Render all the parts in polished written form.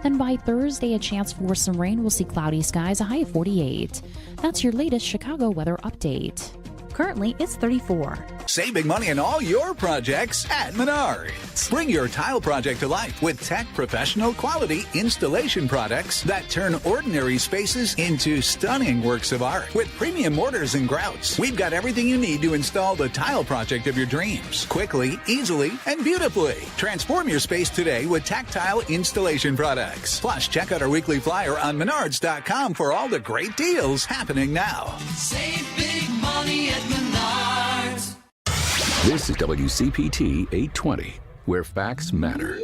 Then by Thursday, a chance for some rain. We'll see cloudy skies, a high of 48. That's your latest Chicago weather update. Currently, it's 34. Save big money on all your projects at Menards. Bring your tile project to life with tech professional quality installation products that turn ordinary spaces into stunning works of art. With premium mortars and grouts, we've got everything you need to install the tile project of your dreams. Quickly, easily, and beautifully. Transform your space today with tactile installation products. Plus, check out our weekly flyer on Menards.com for all the great deals happening now. Save big money at Menards. This is WCPT 820, where facts matter.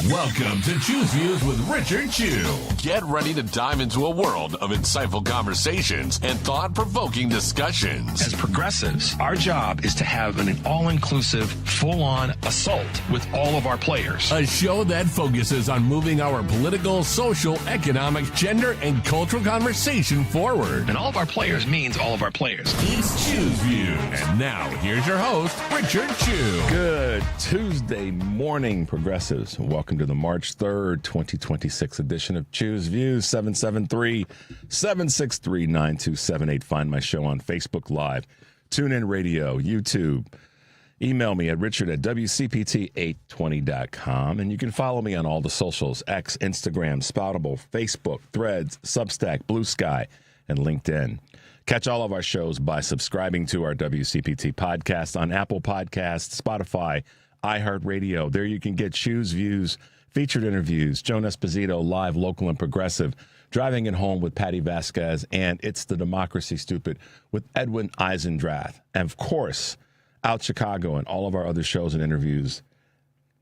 Welcome to Choose Views with Richard Chew. Get ready to dive into a world of insightful conversations and thought-provoking discussions. As progressives, our job is to have an all-inclusive, full-on assault with all of our players. A show that focuses on moving our political, social, economic, gender, and cultural conversation forward. And all of our players means all of our players. It's Choose Views. And now, here's your host, Richard Chew. Good Tuesday morning, progressives. Welcome to the March 3rd, 2026 edition of Choose Views, 773-763-9278. Find my show on Facebook Live, TuneIn Radio, YouTube. Email me at richard@wcpt820.com. And you can follow me on all the socials, X, Instagram, Spoutable, Facebook, Threads, Substack, Blue Sky, and LinkedIn. Catch all of our shows by subscribing to our WCPT podcast on Apple Podcasts, Spotify, iHeartRadio. There you can get Choose Views, featured interviews, Joan Esposito, live, local, and progressive, Driving It Home with Patty Vasquez, and It's the Democracy Stupid with Edwin Eisendrath. And, of course, Out Chicago and all of our other shows and interviews,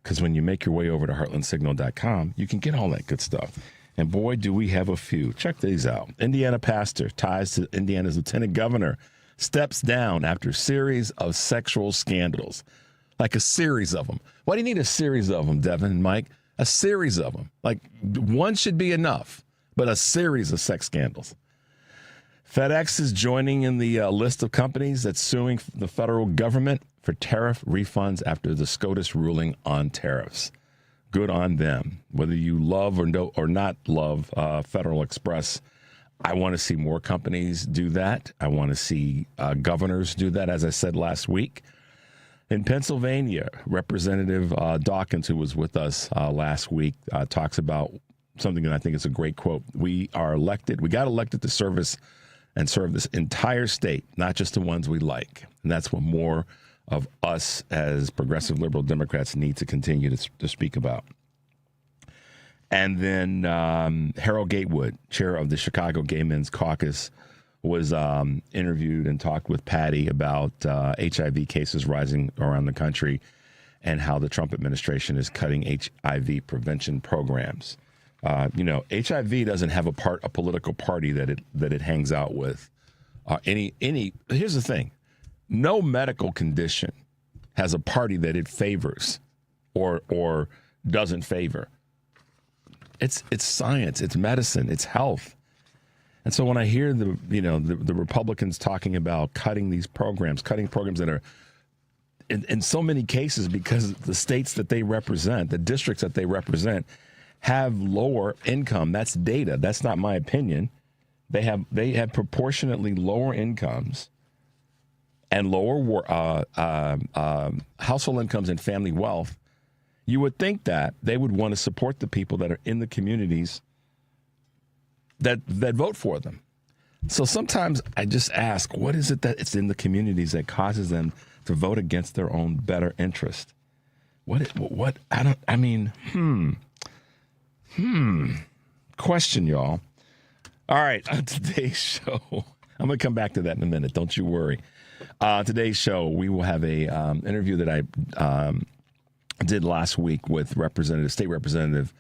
because when you make your way over to heartlandsignal.com, you can get all that good stuff. And, boy, do we have a few. Check these out. Indiana pastor ties to Indiana's lieutenant governor steps down after series of sexual scandals. Like a series of them. Why do you need a series of them, Devin and Mike? A series of them. Like, one should be enough, but a series of sex scandals. FedEx is joining in the list of companies that's suing the federal government for tariff refunds after the SCOTUS ruling on tariffs. Good on them. Whether you love or not love Federal Express, I want to see more companies do that. I want to see governors do that, as I said last week. In Pennsylvania, Representative Dawkins, who was with us last week, talks about something that I think is a great quote. We got elected to serve this entire state, not just the ones we like. And that's what more of us as progressive liberal Democrats need to continue to speak about. And then Harold Gatewood, chair of the Chicago Gay Men's Caucus, was interviewed and talked with Patty about HIV cases rising around the country and how the Trump administration is cutting HIV prevention programs. HIV doesn't have a political party that it hangs out with. Here's the thing: no medical condition has a party that it favors or doesn't favor. It's science, it's medicine, it's health. And so when I hear the Republicans talking about cutting programs that are in so many cases because the states that they represent, the districts that they represent, have lower income. That's data. That's not my opinion. They have proportionately lower incomes and lower household incomes and family wealth. You would think that they would want to support the people that are in the communities that vote for them. So sometimes I just ask, what is it that it's in the communities that causes them to vote against their own better interest? Question, y'all. All right, on today's show, I'm going to come back to that in a minute. Don't you worry. Today's show, we will have a interview that I did last week with State Representative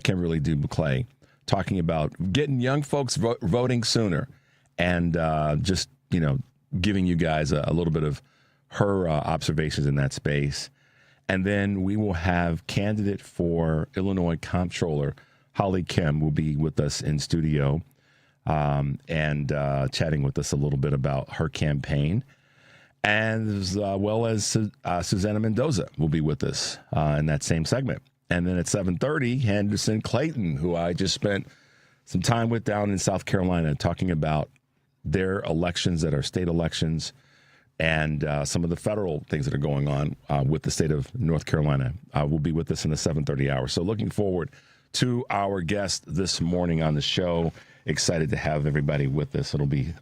Kimberly Buclet, talking about getting young folks voting sooner and just, giving you guys a little bit of her observations in that space. And then we will have candidate for Illinois Comptroller Holly Kim will be with us in studio and chatting with us a little bit about her campaign. And as well as Susana Mendoza will be with us in that same segment. And then at 7:30, Henderson Clayton, who I just spent some time with down in South Carolina, talking about their elections that are state elections and some of the federal things that are going on with the state of North Carolina, will be with us in the 7:30 hour. So looking forward to our guest this morning on the show. Excited to have everybody with us. It'll be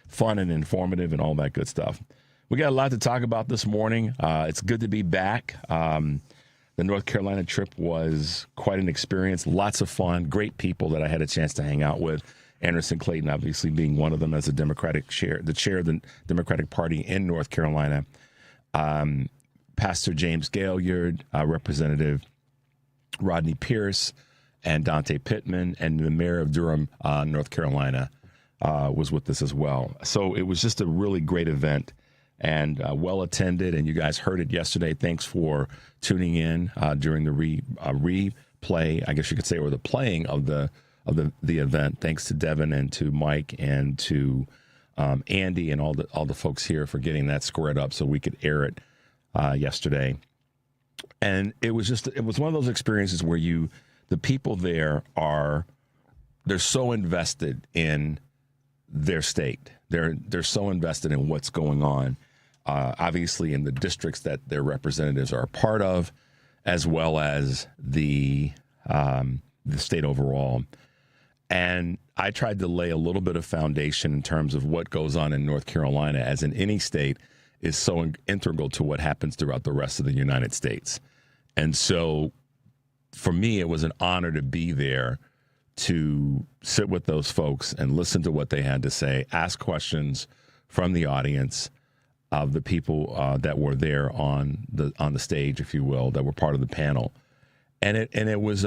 fun and informative and all that good stuff. We got a lot to talk about this morning. It's good to be back. The North Carolina trip was quite an experience. Lots of fun. Great people that I had a chance to hang out with. Anderson Clayton, obviously, being one of them as the chair of the Democratic Party in North Carolina. Pastor James Gaillard, Representative Rodney Pierce, and Dante Pittman, and the mayor of Durham, North Carolina, was with us as well. So it was just a really great event and well attended. And you guys heard it yesterday. Thanks for tuning in during the replay, I guess you could say, or the playing of the event. Thanks to Devin and to Mike and to Andy and all the folks here for getting that squared up so we could air it yesterday. And it was one of those experiences where the people there they're so invested in their state. They're so invested in what's going on, obviously in the districts that their representatives are a part of, as well as the state overall. And I tried to lay a little bit of foundation in terms of what goes on in North Carolina, as in any state, is so integral to what happens throughout the rest of the United States. And so for me, it was an honor to be there, to sit with those folks and listen to what they had to say, ask questions from the audience of the people that were there on the stage, if you will, that were part of the panel. And it was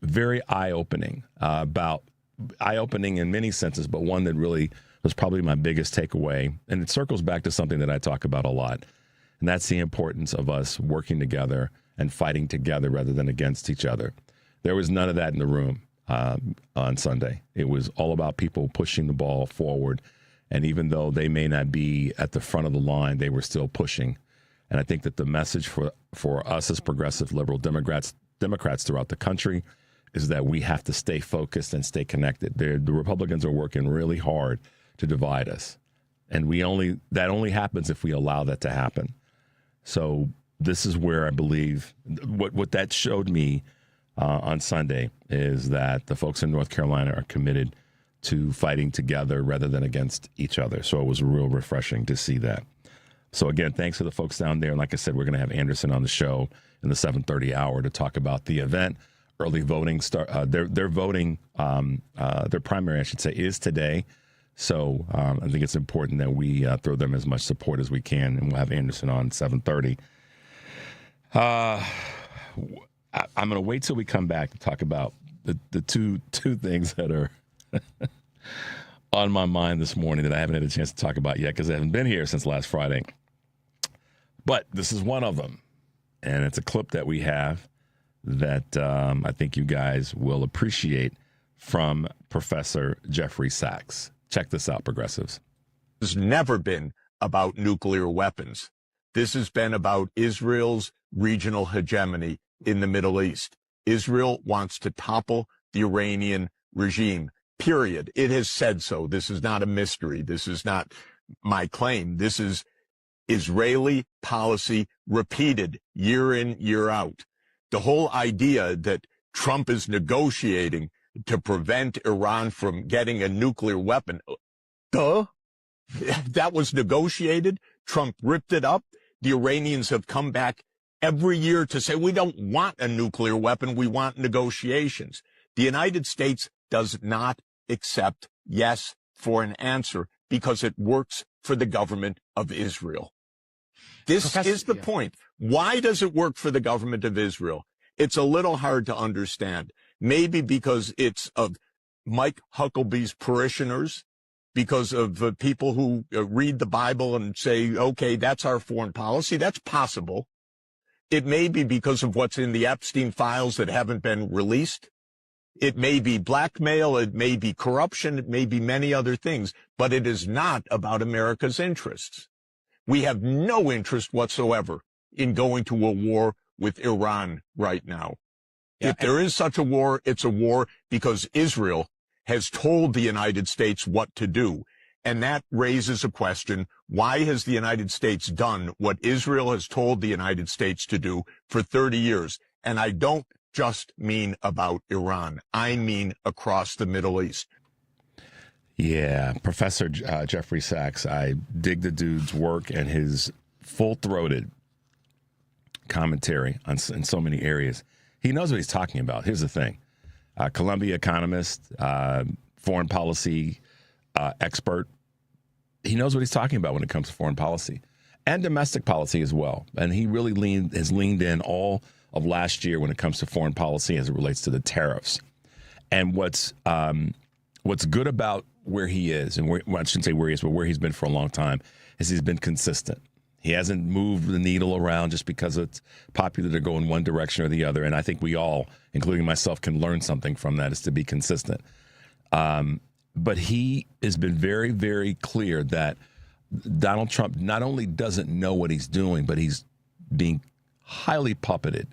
very eye-opening, eye-opening in many senses, but one that really was probably my biggest takeaway. And it circles back to something that I talk about a lot, and that's the importance of us working together and fighting together rather than against each other. There was none of that in the room on Sunday. It was all about people pushing the ball forward, and even though they may not be at the front of the line, they were still pushing. And I think that the message for us as progressive liberal Democrats throughout the country is that we have to stay focused and stay connected. The Republicans are working really hard to divide us, and that only happens if we allow that to happen. So this is where I believe what that showed me on Sunday is that the folks in North Carolina are committed to fighting together rather than against each other. So it was real refreshing to see that. So again, thanks to the folks down there. And like I said, we're going to have Anderson on the show in the 7:30 hour to talk about the event. Early voting their voting, their primary, I should say, is today. So I think it's important that we throw them as much support as we can, and we'll have Anderson on 7:30. I'm going to wait till we come back to talk about the two things that are on my mind this morning that I haven't had a chance to talk about yet because I haven't been here since last Friday. But this is one of them, and it's a clip that we have that I think you guys will appreciate from Professor Jeffrey Sachs. Check this out, progressives. It's never been about nuclear weapons. This has been about Israel's regional hegemony in the Middle East. Israel wants to topple the Iranian regime, period. It has said so. This is not a mystery. This is not my claim. This is Israeli policy repeated year in, year out. The whole idea that Trump is negotiating to prevent Iran from getting a nuclear weapon, that was negotiated. Trump ripped it up. The Iranians have come back every year to say, we don't want a nuclear weapon. We want negotiations. The United States does not accept yes for an answer because it works for the government of Israel. This is the point. Why does it work for the government of Israel? It's a little hard to understand. Maybe because it's of Mike Hucklebee's parishioners, because of people who read the Bible and say, okay, that's our foreign policy. That's possible. It may be because of what's in the Epstein files that haven't been released. It may be blackmail. It may be corruption. It may be many other things, but it is not about America's interests. We have no interest whatsoever in going to a war with Iran right now. Yeah, if there is such a war, it's a war because Israel has told the United States what to do. And that raises a question. Why has the United States done what Israel has told the United States to do for 30 years? And I don't just mean about Iran. I mean across the Middle East. Yeah, Professor Jeffrey Sachs, I dig the dude's work and his full-throated commentary in so many areas. He knows what he's talking about. Here's the thing. Columbia economist, foreign policy expert. He knows what he's talking about when it comes to foreign policy and domestic policy as well. And he really has leaned in all of last year when it comes to foreign policy as it relates to the tariffs. And what's good about where he is, and I shouldn't say where he is, but where he's been for a long time, is he's been consistent. He hasn't moved the needle around just because it's popular to go in one direction or the other. And I think we all, including myself, can learn something from that, is to be consistent. But he has been very, very clear that Donald Trump not only doesn't know what he's doing, but he's being highly puppeted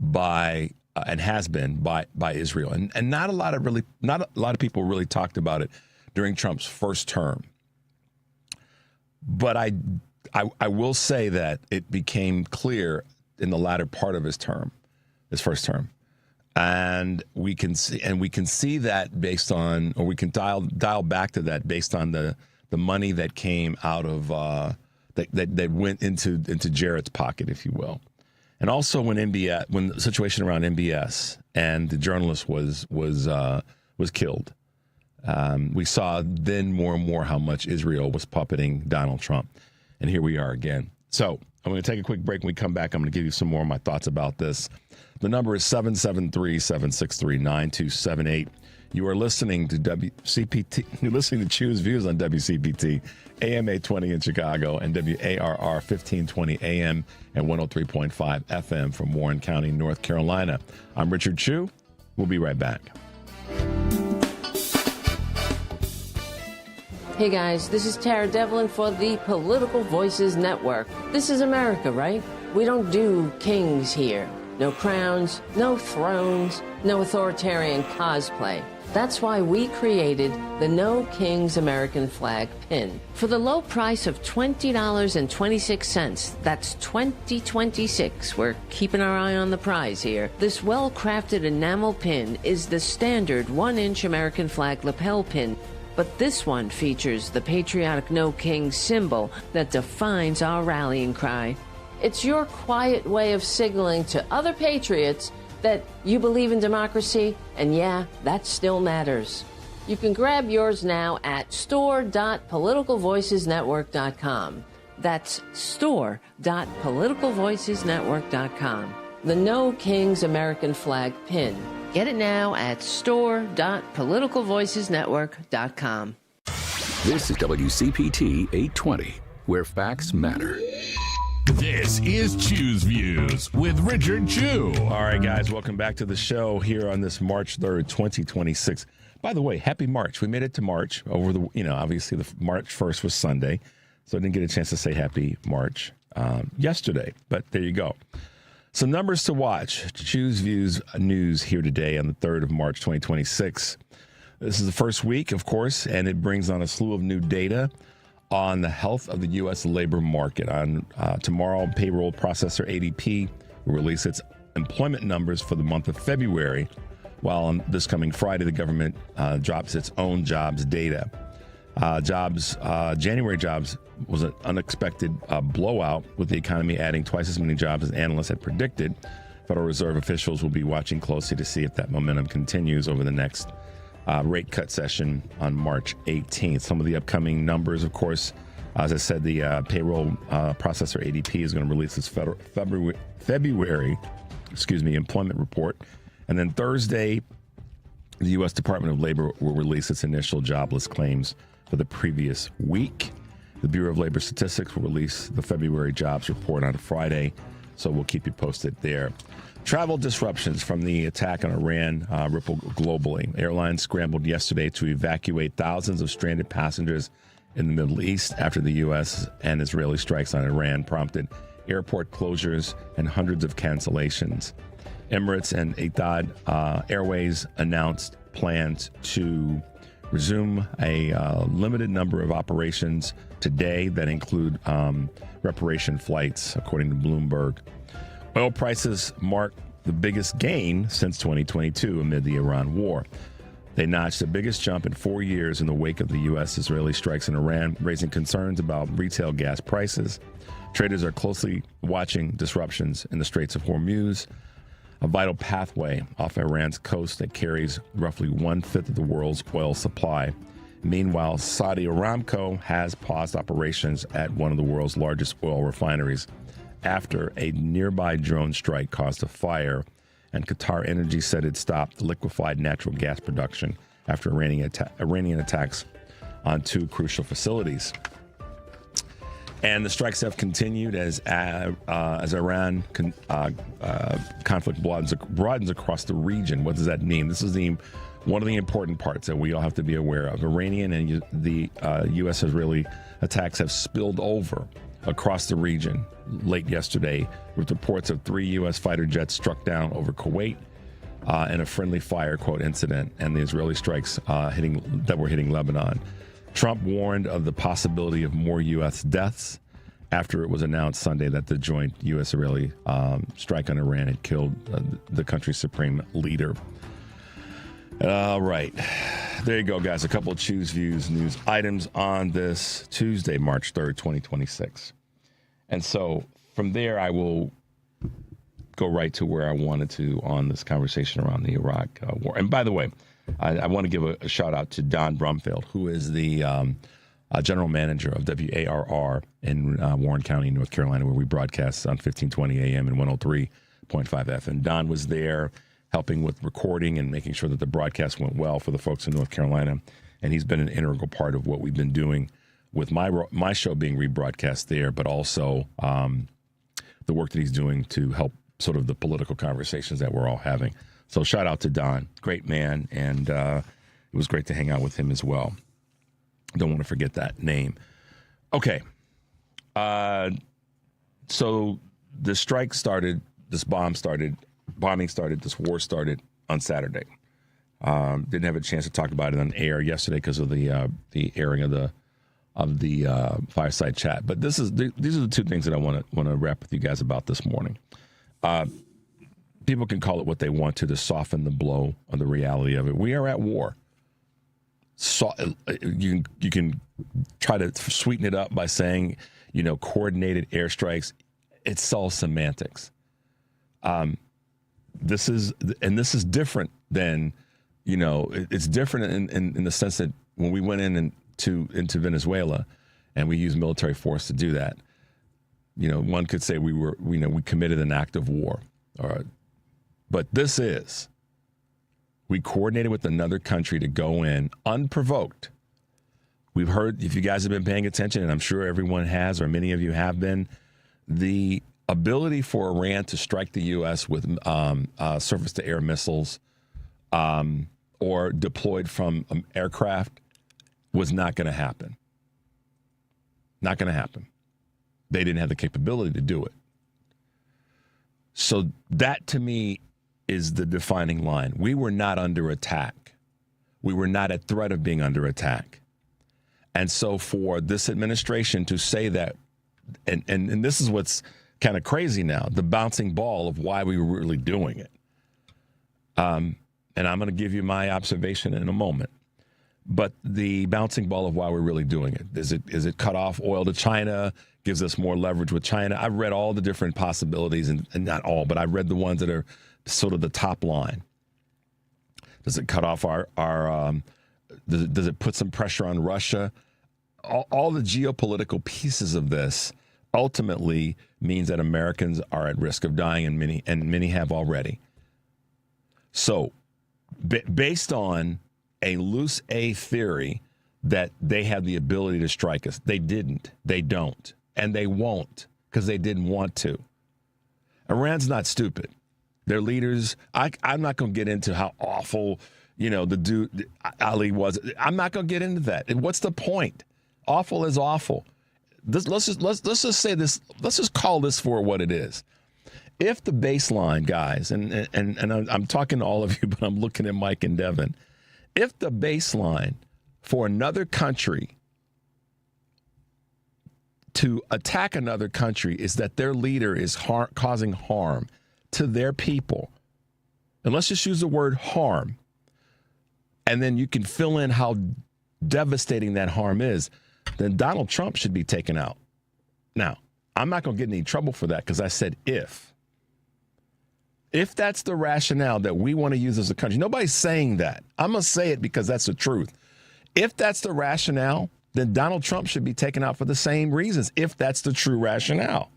by and has been by Israel. And not a lot of people really talked about it during Trump's first term. But I will say that it became clear in the latter part of his first term. And we can see that based on, or we can dial back to that based on the money that came out of that went into Jarrett's pocket, if you will. And also when the situation around MBS and the journalist was killed, we saw then more and more how much Israel was puppeting Donald Trump. And here we are again. So I'm going to take a quick break. When we come back, I'm going to give you some more of my thoughts about this. The number is 773-763-9278. You are listening to WCPT. You're listening to Choose Views on WCPT, AM 820 in Chicago, and WARR 1520 AM and 103.5 FM from Warren County, North Carolina. I'm Richard Chu. We'll be right back. Hey guys, this is Tara Devlin for the Political Voices Network. This is America, right? We don't do kings here. No crowns, no thrones, no authoritarian cosplay. That's why we created the No Kings American Flag pin. For the low price of $20.26, that's 2026, we're keeping our eye on the prize here. This well-crafted enamel pin is the standard 1-inch American flag lapel pin. But this one features the patriotic No Kings symbol that defines our rallying cry. It's your quiet way of signaling to other patriots that you believe in democracy, and yeah, that still matters. You can grab yours now at store.politicalvoicesnetwork.com. That's store.politicalvoicesnetwork.com. The No Kings American Flag pin. Get it now at store.politicalvoicesnetwork.com. This is WCPT 820, where facts matter. This is Choose Views with Richard Chu. All right, guys, welcome back to the show here on this March 3rd, 2026. By the way, happy March. We made it to March obviously the March 1st was Sunday, so I didn't get a chance to say happy March yesterday, but there you go. Some numbers to watch. Choose Views news here today on the 3rd of March, 2026. This is the first week, of course, and it brings on a slew of new data on the health of the U.S. labor market. On tomorrow, payroll processor ADP will release its employment numbers for the month of February, while on this coming Friday, the government drops its own jobs data. January jobs was an unexpected blowout, with the economy adding twice as many jobs as analysts had predicted. Federal Reserve officials will be watching closely to see if that momentum continues over the next rate cut session on March 18th. Some of the upcoming numbers, of course, as I said, the payroll processor ADP is going to release its February employment report. And then Thursday, the U.S. Department of Labor will release its initial jobless claims for the previous week. The Bureau of Labor Statistics will release the February jobs report on Friday, so we'll keep you posted there. Travel disruptions from the attack on Iran ripple globally. Airlines scrambled yesterday to evacuate thousands of stranded passengers in the Middle East after the U.S. and Israeli strikes on Iran prompted airport closures, and hundreds of cancellations. Emirates and Etihad Airways announced plans to resume a limited number of operations today that include reparation flights, according to Bloomberg. Oil prices mark the biggest gain since 2022 amid the Iran war. They notched the biggest jump in 4 years in the wake of the U.S.-Israeli strikes in Iran, raising concerns about retail gas prices. Traders are closely watching disruptions in the Straits of Hormuz, a vital pathway off Iran's coast that carries roughly 1/5 of the world's oil supply. Meanwhile, Saudi Aramco has paused operations at one of the world's largest oil refineries after a nearby drone strike caused a fire, and Qatar Energy said it stopped liquefied natural gas production after Iranian attacks on 2 crucial facilities. And the strikes have continued as Iran conflict broadens across the region. What does that mean? This is one of the important parts that we all have to be aware of. Iranian and the U.S.-Israeli attacks have spilled over across the region late yesterday, with reports of 3 U.S. fighter jets struck down over Kuwait and a friendly fire, quote, incident, and the Israeli strikes that were hitting Lebanon. Trump warned of the possibility of more U.S. deaths after it was announced Sunday that the joint U.S.-Israeli strike on Iran had killed the country's supreme leader. All right. There you go, guys. A couple of Choose Views news items on this Tuesday, March 3rd, 2026. And so from there, I will go right to where I wanted to on this conversation around the Iraq war. And by the way, I want to give a shout out to Don Brumfield, who is the general manager of WARR in Warren County, North Carolina, where we broadcast on 1520 AM and 103.5 FM. Don was there helping with recording and making sure that the broadcast went well for the folks in North Carolina. And he's been an integral part of what we've been doing with my show being rebroadcast there, but also the work that he's doing to help sort of the political conversations that we're all having. So shout out to Don, great man, and it was great to hang out with him as well. Don't want to forget that name. Okay, so the strike started, this bombing started, this war started on Saturday. Didn't have a chance to talk about it on air yesterday because of the airing of the fireside chat. But these are the 2 things that I want to wrap with you guys about this morning. People can call it what they want to soften the blow of the reality of it. We are at war. So you can try to sweeten it up by saying, coordinated airstrikes. It's all semantics. This is different than, it's different in the sense that when we went into Venezuela and we used military force to do that, one could say we committed an act of war. All right. But we coordinated with another country to go in unprovoked. We've heard, if you guys have been paying attention, and I'm sure everyone has, or many of you have been, the ability for Iran to strike the U.S. with surface-to-air missiles or deployed from aircraft was not going to happen. Not going to happen. They didn't have the capability to do it. So that, to me, is the defining line. We were not under attack. We were not at threat of being under attack. And so for this administration to say that, and this is what's kind of crazy now, the bouncing ball of why we were really doing it. And I'm going to give you my observation in a moment. But the bouncing ball of why we're really doing it. Is it cut off oil to China, gives us more leverage with China? I've read all the different possibilities, and not all, but I've read the ones that are sort of the top line. Does it cut off our does it put some pressure on Russia? All the geopolitical pieces of this ultimately means that Americans are at risk of dying, and many have already. So based on a loose A theory that they had the ability to strike us, they didn't, they don't, and they won't because they didn't want to. Iran's not stupid. Their leaders, I'm not going to get into how awful, the dude Ali was. I'm not going to get into that. And what's the point? Awful is awful. let's just say this. Let's just call this for what it is. If the baseline, guys, and I'm talking to all of you, but I'm looking at Mike and Devin. If the baseline for another country to attack another country is that their leader is causing harm to their people, and let's just use the word harm, and then you can fill in how devastating that harm is, then Donald Trump should be taken out. Now, I'm not going to get in any trouble for that because I said if. If that's the rationale that we want to use as a country, nobody's saying that. I'm going to say it because that's the truth. If that's the rationale, then Donald Trump should be taken out for the same reasons, if that's the true rationale.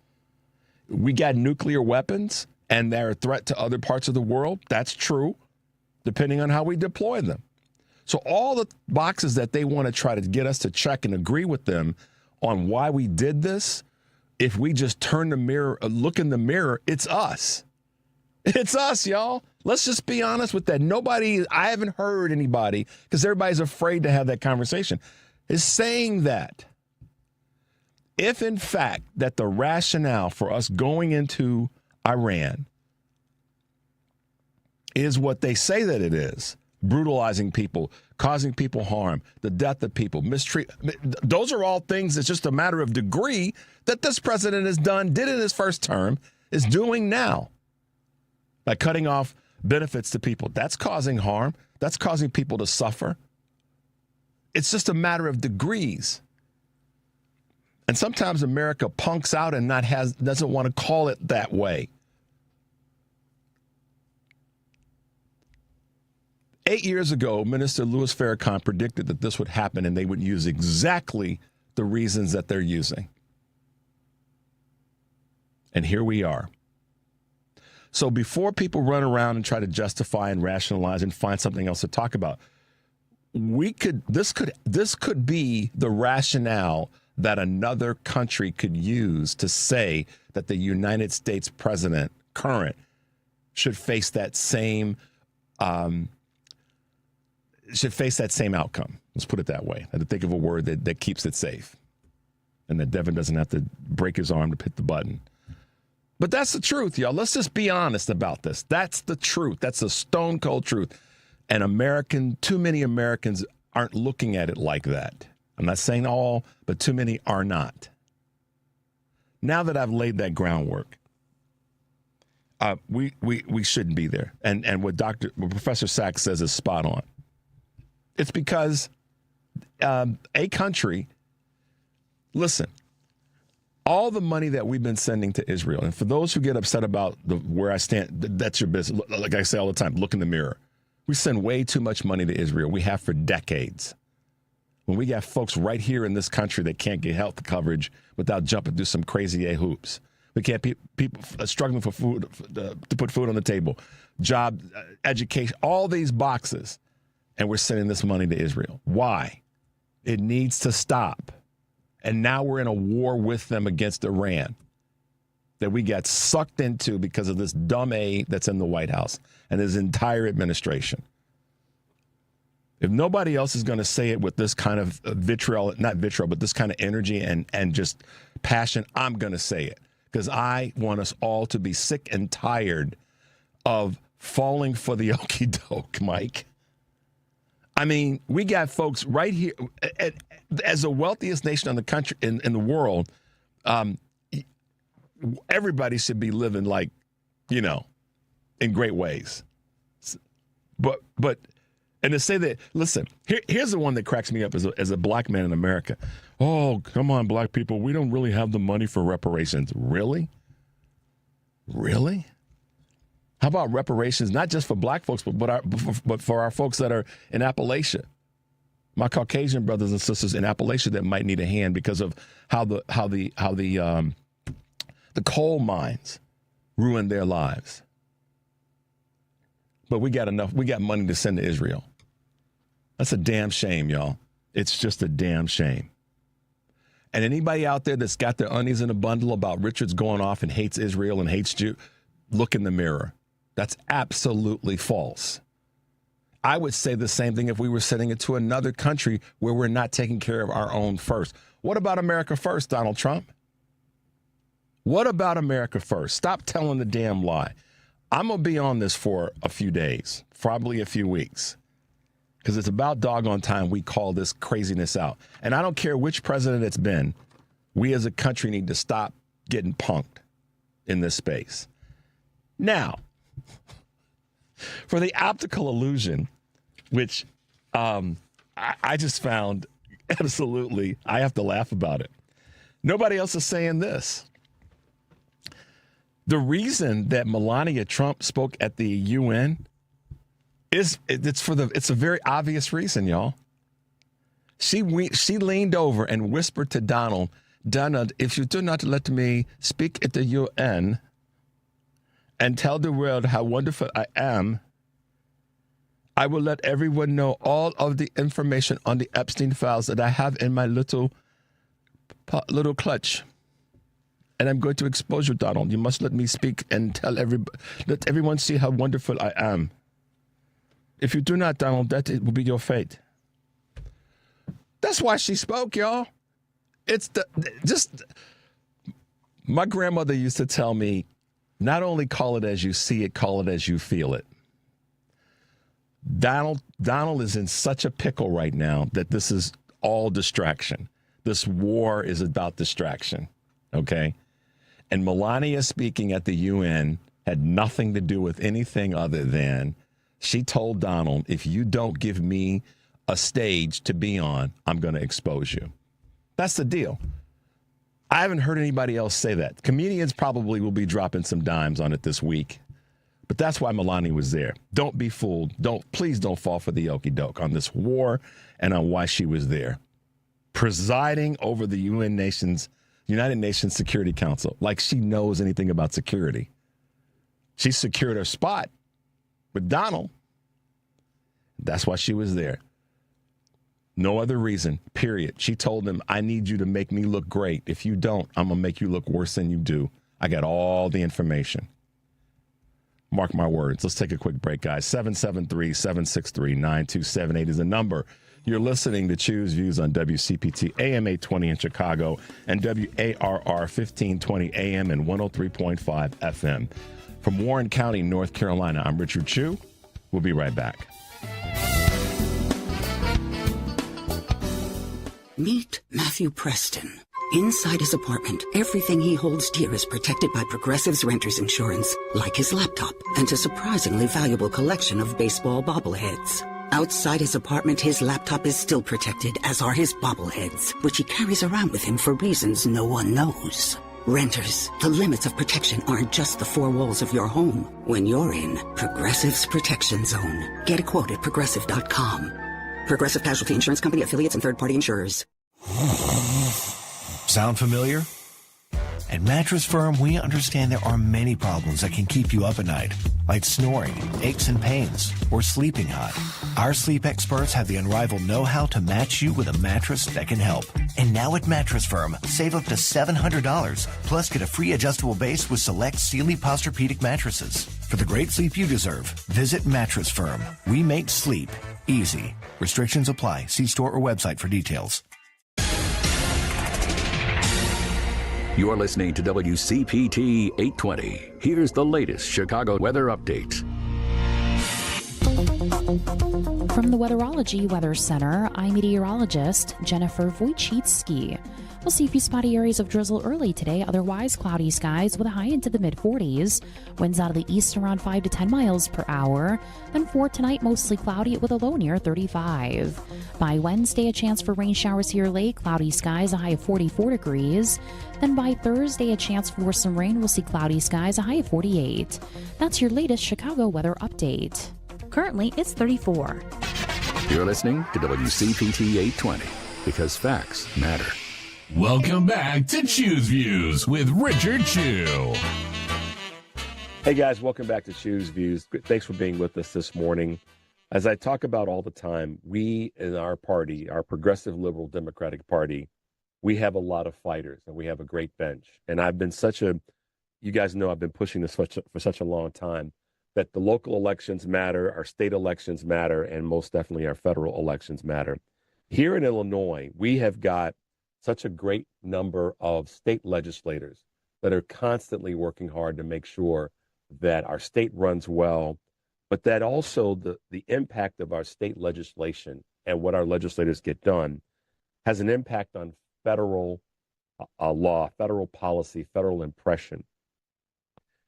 We got nuclear weapons and they're a threat to other parts of the world. That's true, depending on how we deploy them. So all the boxes that they want to try to get us to check and agree with them on why we did this, if we just turn the mirror, look in the mirror, it's us. It's us, y'all. Let's just be honest with that. I haven't heard anybody, because everybody's afraid to have that conversation, is saying that if, in fact, that the rationale for us going into Iran is what they say that it is, brutalizing people, causing people harm, the death of people, those are all things that's just a matter of degree that this president did in his first term, is doing now. By cutting off benefits to people. That's causing harm. That's causing people to suffer. It's just a matter of degrees. And sometimes America punks out and doesn't want to call it that way. 8 years ago, Minister Louis Farrakhan predicted that this would happen and they would use exactly the reasons that they're using. And here we are. So before people run around and try to justify and rationalize and find something else to talk about, this could be the rationale that another country could use to say that the United States president, current, should face that same outcome. Let's put it that way. I had to think of a word that keeps it safe, and that Devin doesn't have to break his arm to hit the button. But that's the truth, y'all. Let's just be honest about this. That's the truth. That's the stone cold truth. And too many Americans aren't looking at it like that. I'm not saying all, but too many are not. Now that I've laid that groundwork, we shouldn't be there. And what Professor Sachs says is spot on. It's because a country, listen, all the money that we've been sending to Israel, and for those who get upset about where I stand, that's your business. Like I say all the time, look in the mirror. We send way too much money to Israel. We have for decades. When we got folks right here in this country that can't get health coverage without jumping through some crazy hoops. We can't people struggling for food, to put food on the table, job, education, all these boxes, and we're sending this money to Israel. Why? It needs to stop. And now we're in a war with them against Iran that we got sucked into because of this dumb aide that's in the White House and his entire administration. If nobody else is going to say it with this kind of vitriol, not vitriol, but this kind of energy and just passion, I'm going to say it because I want us all to be sick and tired of falling for the okie doke, Mike. I mean, we got folks right here as the wealthiest nation in the country, in the world. Everybody should be living like, in great ways. But and to say that, listen, here's the one that cracks me up as a black man in America. Oh, come on, black people, we don't really have the money for reparations. Really? Really? How about reparations, not just for black folks, but for our folks that are in Appalachia, my Caucasian brothers and sisters in Appalachia that might need a hand because of how the coal mines ruined their lives. But we got money to send to Israel. That's a damn shame, y'all. It's just a damn shame. And anybody out there that's got their onions in a bundle about Richard's going off and hates Israel and hates Jew, look in the mirror. That's absolutely false. I would say the same thing if we were sending it to another country where we're not taking care of our own first. What about America first, Donald Trump? What about America first? Stop telling the damn lie. I'm going to be on this for a few days, probably a few weeks, because it's about doggone time we call this craziness out. And I don't care which president it's been, we as a country need to stop getting punked in this space. Now, for the optical illusion, which I just found absolutely, I have to laugh about it. Nobody else is saying this. The reason that Melania Trump spoke at the UN it's a very obvious reason, y'all. She leaned over and whispered to Donald, if you do not let me speak at the UN and tell the world how wonderful I am, I will let everyone know all of the information on the Epstein files that I have in my little clutch. And I'm going to expose you, Donald. You must let me speak and let everyone see how wonderful I am. If you do not, Donald, that will be your fate. That's why she spoke, y'all. My grandmother used to tell me, not only call it as you see it, call it as you feel it. Donald is in such a pickle right now that this is all distraction. This war is about distraction, okay? And Melania speaking at the UN had nothing to do with anything other than she told Donald, if you don't give me a stage to be on, I'm going to expose you. That's the deal. I haven't heard anybody else say that. Comedians probably will be dropping some dimes on it this week. But that's why Melania was there. Don't be fooled. Please don't fall for the okie doke on this war and on why she was there. Presiding over the United Nations Security Council, like she knows anything about security. She secured her spot with Donald. That's why she was there. No other reason, period. She told him, I need you to make me look great. If you don't, I'm going to make you look worse than you do. I got all the information. Mark my words. Let's take a quick break, guys. 773-763-9278 is the number. You're listening to Choose Views on WCPT AM 820 in Chicago and WARR 1520 AM and 103.5 FM. From Warren County, North Carolina, I'm Richard Chu. We'll be right back. Meet Matthew Preston. Inside his apartment, everything he holds dear is protected by Progressive's Renter's Insurance, like his laptop and a surprisingly valuable collection of baseball bobbleheads. Outside his apartment, his laptop is still protected, as are his bobbleheads, which he carries around with him for reasons no one knows. Renters, the limits of protection aren't just the four walls of your home. When you're in Progressive's Protection Zone. Get a quote at Progressive.com. Progressive Casualty Insurance Company, affiliates, and third-party insurers. Sound familiar? At Mattress Firm, we understand there are many problems that can keep you up at night, like snoring, aches and pains, or sleeping hot. Our sleep experts have the unrivaled know-how to match you with a mattress that can help. And now at Mattress Firm, save up to $700, plus get a free adjustable base with select Sealy Posturepedic mattresses. For the great sleep you deserve, visit Mattress Firm. We make sleep easy. Restrictions apply. See store or website for details. You're listening to WCPT 820. Here's the latest Chicago weather update. From the Weatherology Weather Center, I'm meteorologist Jennifer Wojcicki. We'll see a few spotty areas of drizzle early today, otherwise cloudy skies with a high into the mid-40s. Winds out of the east around 5 to 10 miles per hour. Then for tonight, mostly cloudy with a low near 35. By Wednesday, a chance for rain showers here late, cloudy skies, a high of 44 degrees. Then by Thursday, a chance for some rain. We'll see cloudy skies, a high of 48. That's your latest Chicago weather update. Currently, it's 34. You're listening to WCPT 820 because facts matter. Welcome back to Choose Views with Richard Chu. Hey guys, welcome back to Choose Views. Thanks for being with us this morning. As I talk about all the time, we in our party, our Progressive Liberal Democratic Party, we have a lot of fighters and we have a great bench. And I've been you guys know I've been pushing this for such a long time, that the local elections matter, our state elections matter, and most definitely our federal elections matter. Here in Illinois, we have got such a great number of state legislators that are constantly working hard to make sure that our state runs well, but that also the impact of our state legislation and what our legislators get done has an impact on federal law, federal policy, federal impression.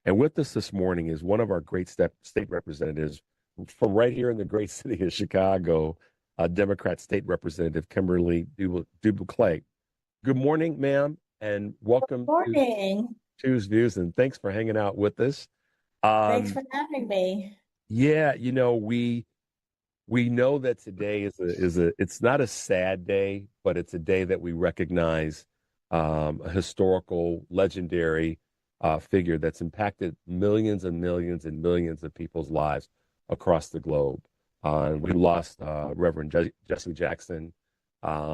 And with us this morning is one of our great state representatives from right here in the great city of Chicago, Democrat State Representative Kimberly Buclet. Good morning, ma'am, and welcome to Choose Views, and thanks for hanging out with us. Thanks for having me. Yeah, we know that today it's not a sad day, but it's a day that we recognize a historical, legendary figure that's impacted millions and millions and millions of people's lives across the globe. We lost Reverend Jesse Jackson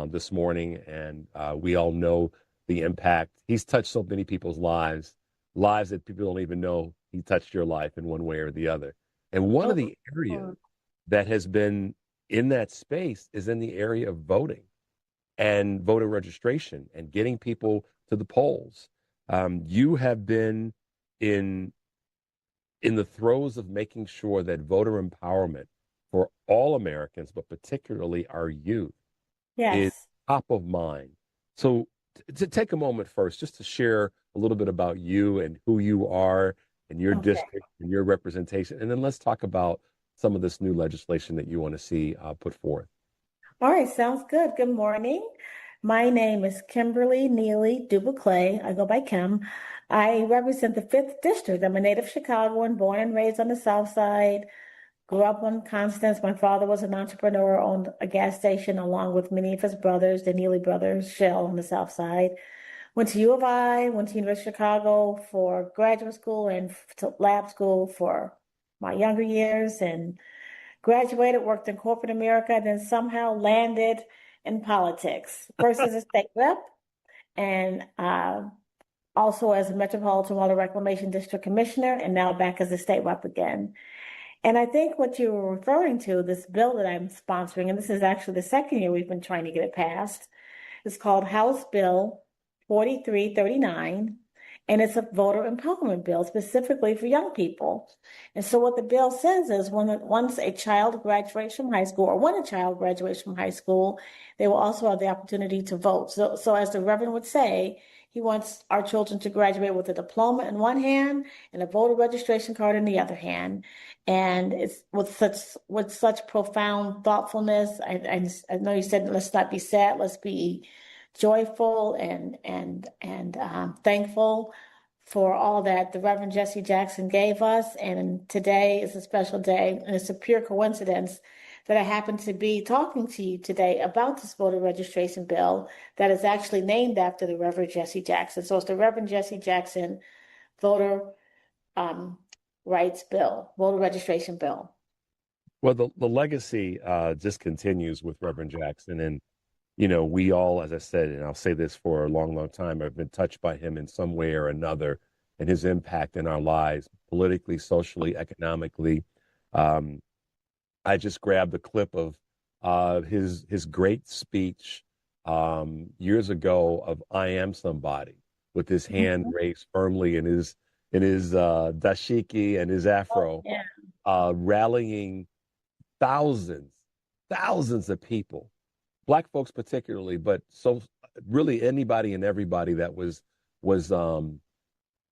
this morning, and we all know the impact. He's touched so many people's lives that people don't even know he touched your life in one way or the other. And one of the areas that has been in that space is in the area of voting and voter registration and getting people to the polls. You have been in the throes of making sure that voter empowerment for all Americans, but particularly our youth, is top of mind. So to take a moment first, just to share a little bit about you and who you are and your district and your representation, and then let's talk about some of this new legislation that you want to see put forth. All right, sounds good. Good morning. My name is Kimberly Neely Buclet. I go by Kim. I represent the 5th District. I'm a native Chicagoan, born and raised on the South Side. Grew up on Constance. My father was an entrepreneur, owned a gas station along with many of his brothers, the Neely brothers, Shell on the South Side. Went to U of I, went to University of Chicago for graduate school and lab school for my younger years, and graduated, worked in corporate America, then somehow landed in politics. First as a state rep, and also as a Metropolitan Water Reclamation District Commissioner, and now back as a state rep again. And I think what you were referring to, this bill that I'm sponsoring, and this is actually the second year we've been trying to get it passed, is called House Bill 4339, and it's a voter empowerment bill specifically for young people. And so what the bill says is once a child graduates from high school, or when a child graduates from high school, they will also have the opportunity to vote. So as the Reverend would say, he wants our children to graduate with a diploma in one hand and a voter registration card in the other hand. And it's with such profound thoughtfulness. I know you said, let's not be sad, let's be joyful and thankful for all that the Reverend Jesse Jackson gave us. And today is a special day, and it's a pure coincidence that I happen to be talking to you today about this voter registration bill that is actually named after the Reverend Jesse Jackson. So it's the Reverend Jesse Jackson voter rights bill, voter registration bill. Well, the legacy just continues with Reverend Jackson. And we all, as I said, and I'll say this for a long, long time, have been touched by him in some way or another and his impact in our lives, politically, socially, economically. I just grabbed a clip of his great speech years ago of "I Am Somebody" with his hand raised firmly in his dashiki and his afro, rallying thousands of people. Black folks particularly, but so really anybody and everybody that was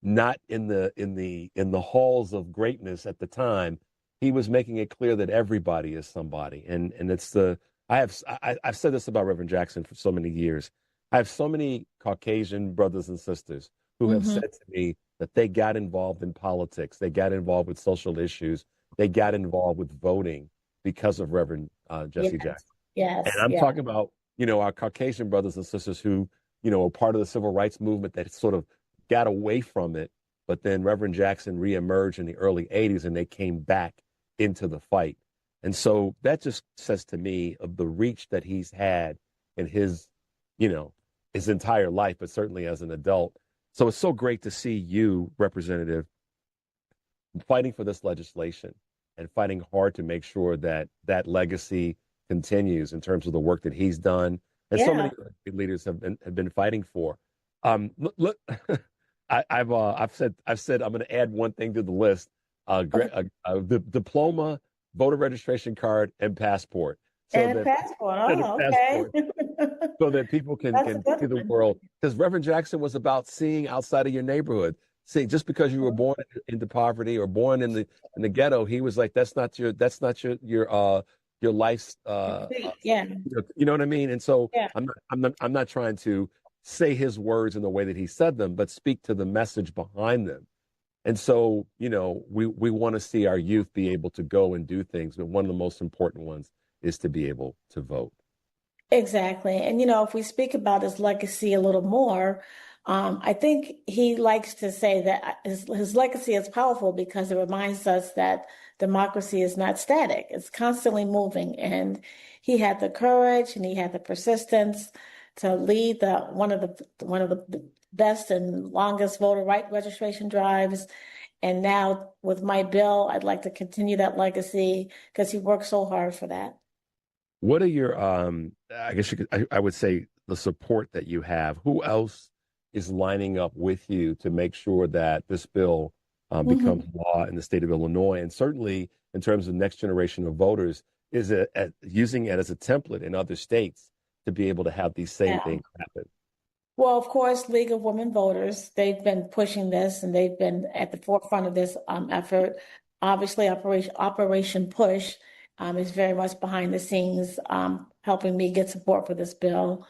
not in the halls of greatness at the time. He was making it clear that everybody is somebody, and it's I've said this about Reverend Jackson for so many years. I have so many Caucasian brothers and sisters who have said to me that they got involved in politics, they got involved with social issues, they got involved with voting because of Reverend Jesse Jackson. Yes. And I'm talking about, our Caucasian brothers and sisters who, were part of the civil rights movement that sort of got away from it. But then Reverend Jackson reemerged in the early 80s and they came back into the fight. And so that just says to me of the reach that he's had in his entire life, but certainly as an adult. So it's so great to see you, Representative, fighting for this legislation and fighting hard to make sure that that legacy continues in terms of the work that he's done and so many leaders have been fighting for. Look, I've said I'm going to add one thing to the list: the diploma, voter registration card, and passport. Passport. Oh, okay. So that people can see the world. Because Reverend Jackson was about seeing outside of your neighborhood. See, just because you were born into poverty or born in the ghetto, he was like, that's not your life's you know what I mean? And so I'm not trying to say his words in the way that he said them, but speak to the message behind them. And so, we want to see our youth be able to go and do things, but one of the most important ones is to be able to vote. Exactly. And, if we speak about his legacy a little more, I think he likes to say that his legacy is powerful because it reminds us that democracy is not static. It's constantly moving. And he had the courage and he had the persistence to lead one of the best and longest voter right registration drives. And now with my bill, I'd like to continue that legacy because he worked so hard for that. What are your, I guess I would say the support that you have? Who else is lining up with you to make sure that this bill becomes law in the state of Illinois? And certainly in terms of next generation of voters, is it using it as a template in other states to be able to have these same things happen? Well, of course, League of Women Voters, they've been pushing this and they've been at the forefront of this effort. Obviously, Operation Push is very much behind the scenes, helping me get support for this bill.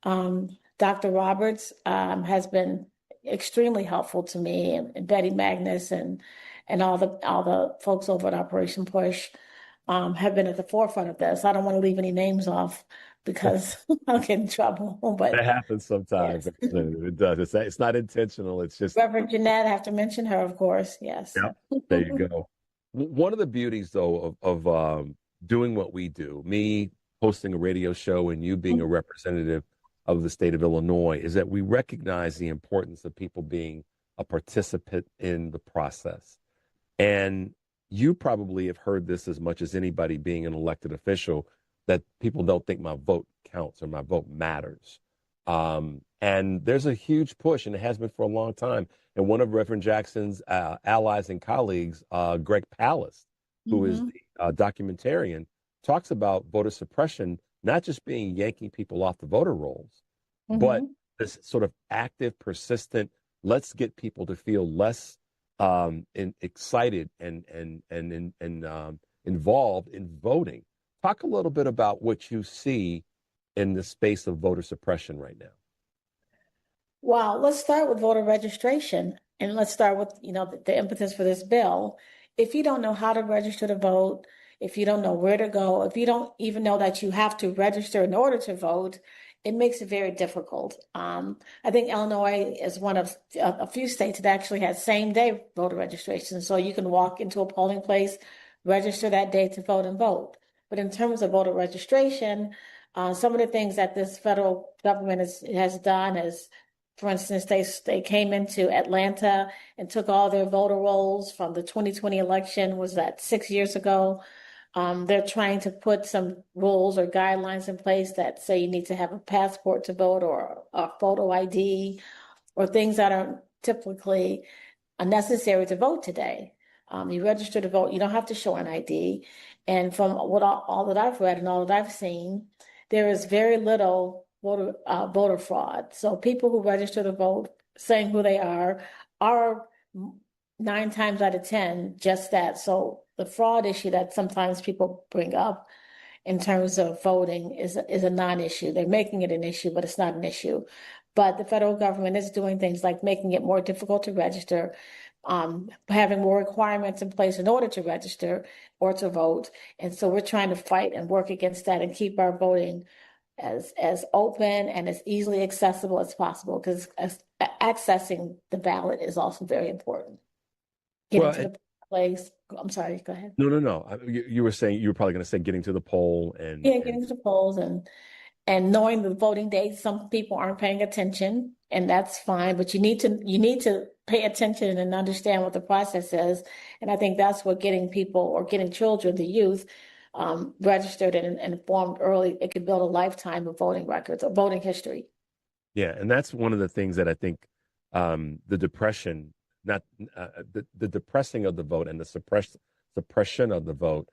Dr. Roberts has been extremely helpful to me, and Betty Magnus and all the folks over at Operation Push have been at the forefront of this. I don't want to leave any names off because I'll get in trouble. But that happens sometimes. Yes. It does. It's not intentional. It's just Reverend Jeanette. I have to mention her, of course. Yes. Yep. There you go. One of the beauties, though, of doing what we do, me hosting a radio show and you being a representative of the state of Illinois, is that we recognize the importance of people being a participant in the process. And you probably have heard this as much as anybody being an elected official, that people don't think my vote counts or my vote matters. And there's a huge push, and it has been for a long time. And one of Reverend Jackson's allies and colleagues, Greg Palast, who is the documentarian, talks about voter suppression, not just being yanking people off the voter rolls, but this sort of active, persistent, let's get people to feel less excited and involved in voting. Talk a little bit about what you see in the space of voter suppression right now. Well, let's start with voter registration, and let's start with, the impetus for this bill. If you don't know how to register to vote, if you don't know where to go, if you don't even know that you have to register in order to vote, it makes it very difficult. I think Illinois is one of a few states that actually has same-day voter registration. So you can walk into a polling place, register that day to vote and vote. But in terms of voter registration, some of the things that this federal government has done is, for instance, they came into Atlanta and took all their voter rolls from the 2020 election, was that 6 years ago. They're trying to put some rules or guidelines in place that say you need to have a passport to vote or a photo ID or things that are typically unnecessary to vote today. You register to vote, you don't have to show an ID. And from all that I've read and all that I've seen, there is very little voter fraud. So people who register to vote, saying who they are 9 times out of 10 just that. So the fraud issue that sometimes people bring up in terms of voting is a non-issue. They're making it an issue, but it's not an issue. But the federal government is doing things like making it more difficult to register, having more requirements in place in order to register or to vote. And so we're trying to fight and work against that and keep our voting as open and as easily accessible as possible, because accessing the ballot is also very important. Getting to the place. I'm sorry, go ahead. No. You were saying, you were probably going to say getting to the poll and getting to the polls and knowing the voting dates. Some people aren't paying attention, and that's fine, but you need to pay attention and understand what the process is. And I think that's what getting people or getting children, the youth, registered and informed early, it could build a lifetime of voting records or voting history. Yeah, and that's one of the things that I think the depression, not the depressing of the vote and the suppression of the vote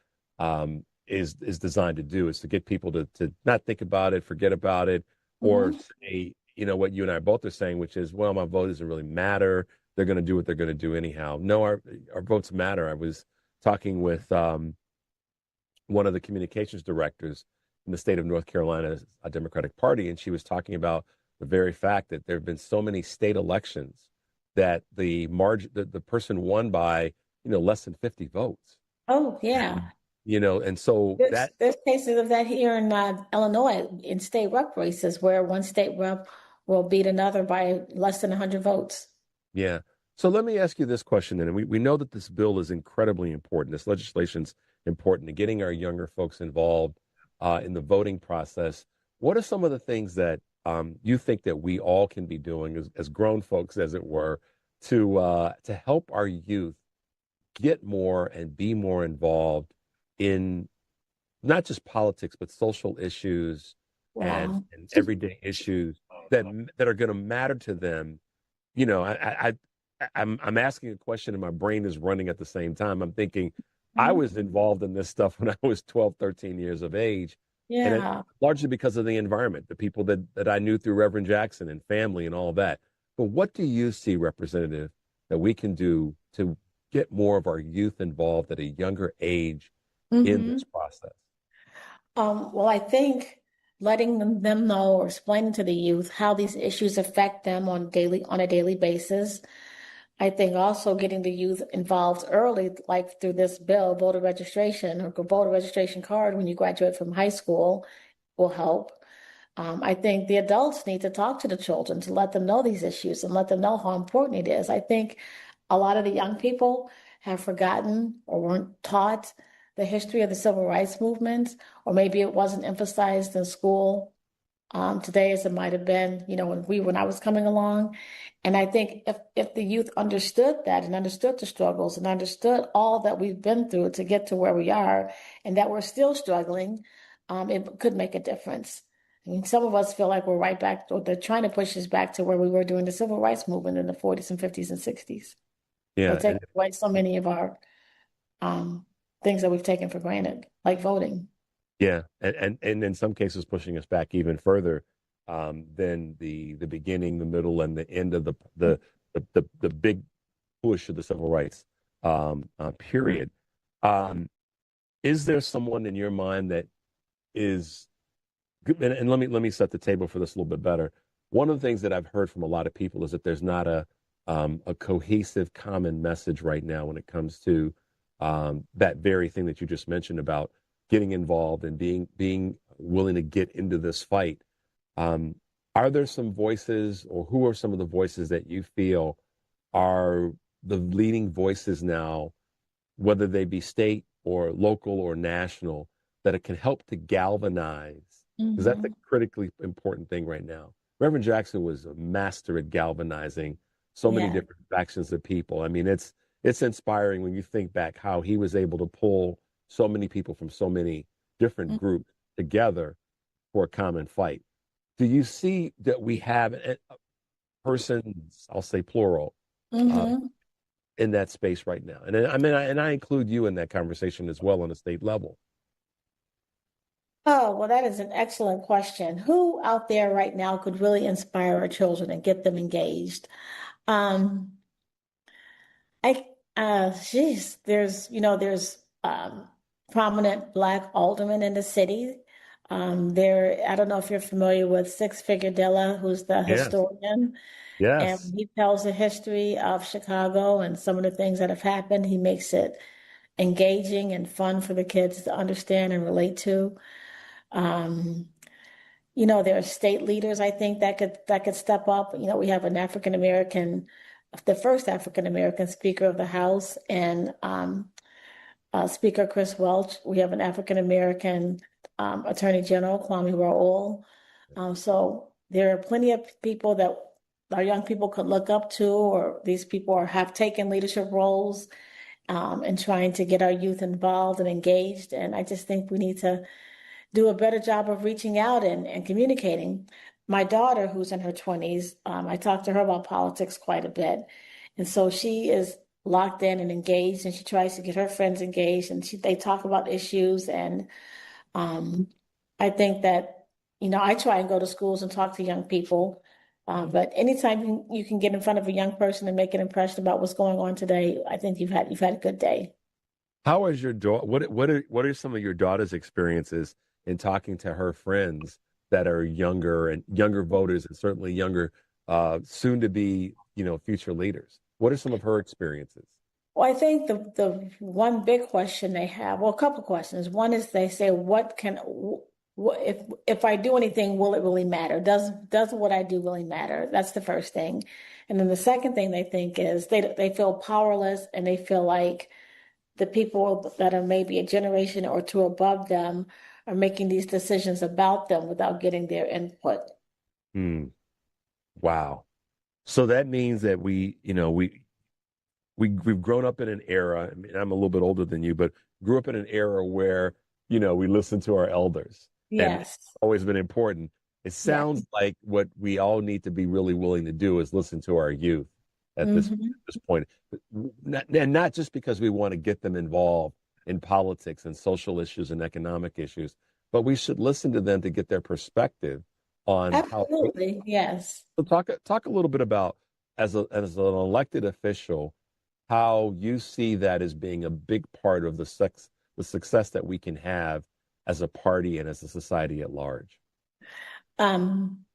is designed to do, is to get people to not think about it, forget about it, or say, what you and I both are saying, which is, well, my vote doesn't really matter. They're going to do what they're going to do anyhow. No, our votes matter. I was talking with one of the communications directors in the state of North Carolina, a Democratic Party, and she was talking about the very fact that there have been so many state elections that the person won by, less than 50 votes. Oh, yeah. And so there's cases of that here in Illinois in state rep races where one state rep will beat another by less than 100 votes. Yeah. So let me ask you this question then. And we know that this bill is incredibly important. This legislation's important to getting our younger folks involved in the voting process. What are some of the things that you think that we all can be doing as grown folks, as it were, to help our youth get more and be more involved in not just politics, but social issues and everyday issues that are going to matter to them? I'm asking a question and my brain is running at the same time. I'm thinking, I was involved in this stuff when I was 12, 13 years of age. Yeah. And largely because of the environment, the people that I knew through Reverend Jackson and family and all that. But what do you see, Representative, that we can do to get more of our youth involved at a younger age in this process? Well, I think letting them know or explaining to the youth how these issues affect them on a daily basis. I think also getting the youth involved early, like through this bill, voter registration or voter registration card when you graduate from high school, will help. I think the adults need to talk to the children to let them know these issues and let them know how important it is. I think a lot of the young people have forgotten or weren't taught the history of the civil rights movement, or maybe it wasn't emphasized in school today as it might have been, when I was coming along. And I think if the youth understood that and understood the struggles and understood all that we've been through to get to where we are and that we're still struggling, it could make a difference. I mean, some of us feel like we're right back, or they're trying to push us back to where we were during the civil rights movement in the 40s and 50s and 60s. Yeah. They're taking away so many of our things that we've taken for granted, like voting. Yeah, and in some cases pushing us back even further than the beginning, the middle, and the end of the big push of the civil rights period. Is there someone in your mind that is good? And let me set the table for this a little bit better. One of the things that I've heard from a lot of people is that there's not a cohesive, common message right now when it comes to that very thing that you just mentioned about getting involved and being willing to get into this fight. Are there some voices, or who are some of the voices that you feel are the leading voices now, whether they be state or local or national, that it can help to galvanize? Because that's a critically important thing right now. Reverend Jackson was a master at galvanizing so many different factions of people. I mean, it's inspiring when you think back how he was able to pull so many people from so many different groups together for a common fight. Do you see that we have persons, I'll say plural, in that space right now? And I include you in that conversation as well on a state level. Oh, well, that is an excellent question. Who out there right now could really inspire our children and get them engaged? There's prominent Black aldermen in the city. I don't know if you're familiar with Six Figure Dilla, who's the historian. Yes. And he tells the history of Chicago and some of the things that have happened. He makes it engaging and fun for the kids to understand and relate to. There are state leaders, I think, that could step up. We have the first African American Speaker of the House, and Speaker Chris Welch. We have an African American Attorney General, Kwame Raoul. So there are plenty of people that our young people could look up to, or these people have taken leadership roles. and trying to get our youth involved and engaged. And I just think we need to do a better job of reaching out and communicating. My daughter, who's in her 20s, I talk to her about politics quite a bit. And so she is locked in and engaged, and she tries to get her friends engaged, and they talk about issues. And I think that, I try and go to schools and talk to young people. But anytime you can get in front of a young person and make an impression about what's going on today, I think you've had a good day. How is your daughter? What are some of your daughter's experiences in talking to her friends that are younger voters and certainly younger, soon to be, future leaders? What are some of her experiences? Well, I think the one big question they have, well, a couple questions. One is they say, if I do anything, will it really matter? Does what I do really matter? That's the first thing. And then the second thing they think is they feel powerless, and they feel like the people that are maybe a generation or two above them are making these decisions about them without getting their input. Wow. So that means that we've grown up in an era. I mean, I'm a little bit older than you, but grew up in an era where, we listen to our elders. Yes. And it's always been important. It sounds like what we all need to be really willing to do is listen to our youth at this point. And not just because we want to get them involved in politics and social issues and economic issues, but we should listen to them to get their perspective on Absolutely, yes. So talk a little bit about, as an elected official, how you see that as being a big part of the success that we can have as a party and as a society at large. I'm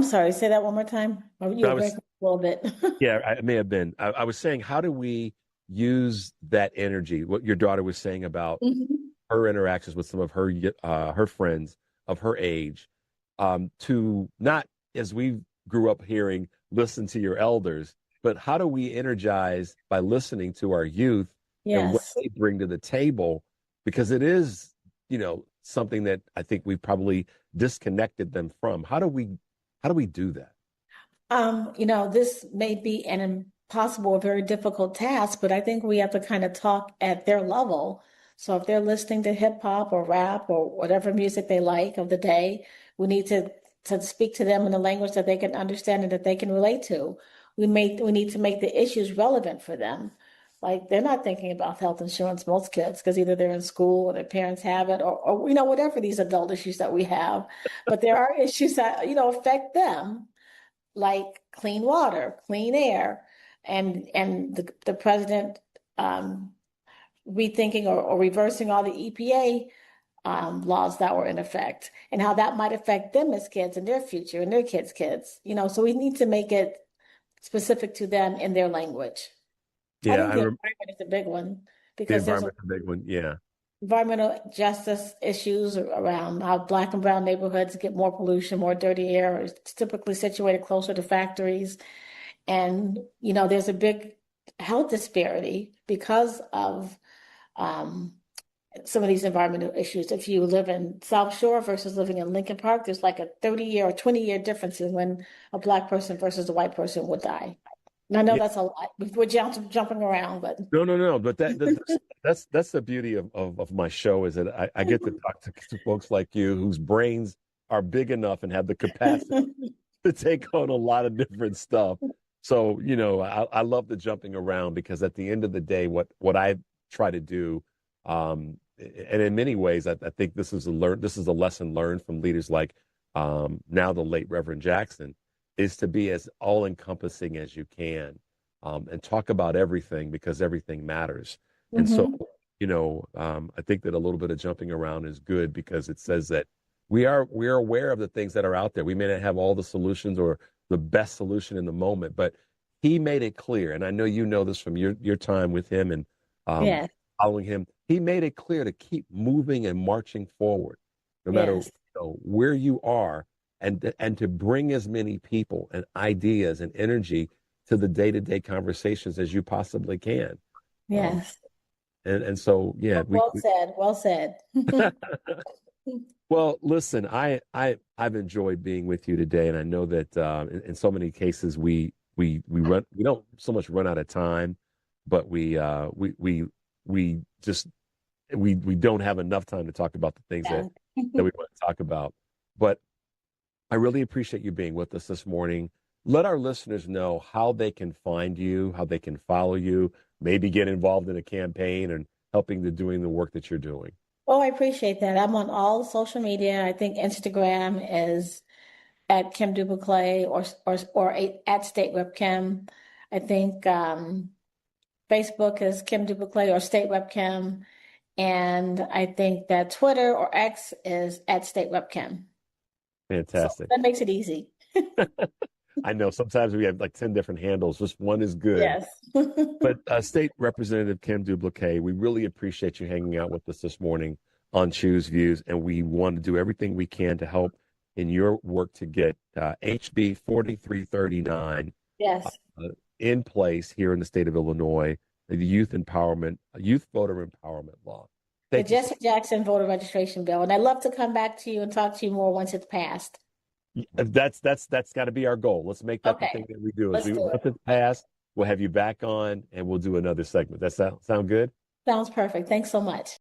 sorry, say that one more time. You were breaking a little bit. Yeah, I may have been. I was saying, how do we use that energy? What your daughter was saying about her interactions with some of her friends of her age, to not, as we grew up hearing, listen to your elders, but how do we energize by listening to our youth and what they bring to the table? Because it is, something that I think we've probably disconnected them from. How do we do that? This may be an impossible or very difficult task, but I think we have to kind of talk at their level. So if they're listening to hip hop or rap or whatever music they like of the day, we need to speak to them in a language that they can understand and that they can relate to. We need to make the issues relevant for them. Like, they're not thinking about health insurance, most kids, because either they're in school or their parents have it, or whatever these adult issues that we have. But there are issues that, affect them, like clean water, clean air, and the president rethinking or reversing all the EPA laws that were in effect, and how that might affect them as kids and their future and their kids' kids. So we need to make it specific to them in their language. Yeah, I think the environment is a big one, because the environment's a big one. Yeah, environmental justice issues around how Black and brown neighborhoods get more pollution, more dirty air, is typically situated closer to factories, and there's a big health disparity because of some of these environmental issues. If you live in South Shore versus living in Lincoln Park, there's like a 30-year or 20-year difference in when a Black person versus a white person would die. And I know that's a lot. We're jumping around, but no. But that's the beauty of my show, is that I get to talk to folks like you whose brains are big enough and have the capacity to take on a lot of different stuff. So I love the jumping around, because at the end of the day, what I try to do, and in many ways, I think this is a lesson learned from leaders like now the late Reverend Jackson, is to be as all-encompassing as you can, and talk about everything, because everything matters. And so, I think that a little bit of jumping around is good, because it says that we are aware of the things that are out there. We may not have all the solutions or the best solution in the moment, but he made it clear, and I know you know this from your time with him and following him. He made it clear to keep moving and marching forward, no matter where you are. And to bring as many people and ideas and energy to the day-to-day conversations as you possibly can. Yes. And so, yeah. Well said. Well, listen, I've enjoyed being with you today, and I know that in so many cases we don't so much run out of time, but we we don't have enough time to talk about the things that we want to talk about. But I really appreciate you being with us this morning. Let our listeners know how they can find you, how they can follow you, maybe get involved in a campaign and helping to doing the work that you're doing. Oh, I appreciate that. I'm on all social media. I think Instagram is at Kim Buclet or at State Rep Kim. I think Facebook is Kim Buclet or State Rep Kim. And I think that Twitter or X is at State Rep Kim. Fantastic. So that makes it easy. I know sometimes we have like 10 different handles. Just one is good. Yes. But State Representative Kim Buclet, we really appreciate you hanging out with us this morning on Choose Views. And we want to do everything we can to help in your work to get HB 4339 in place here in the state of Illinois, the youth voter empowerment law. The Jesse Jackson voter registration bill. And I'd love to come back to you and talk to you more once it's passed. That's got to be our goal. Let's make that the thing that we do. Once it's passed, we'll have you back on and we'll do another segment. That sound good? Sounds perfect. Thanks so much.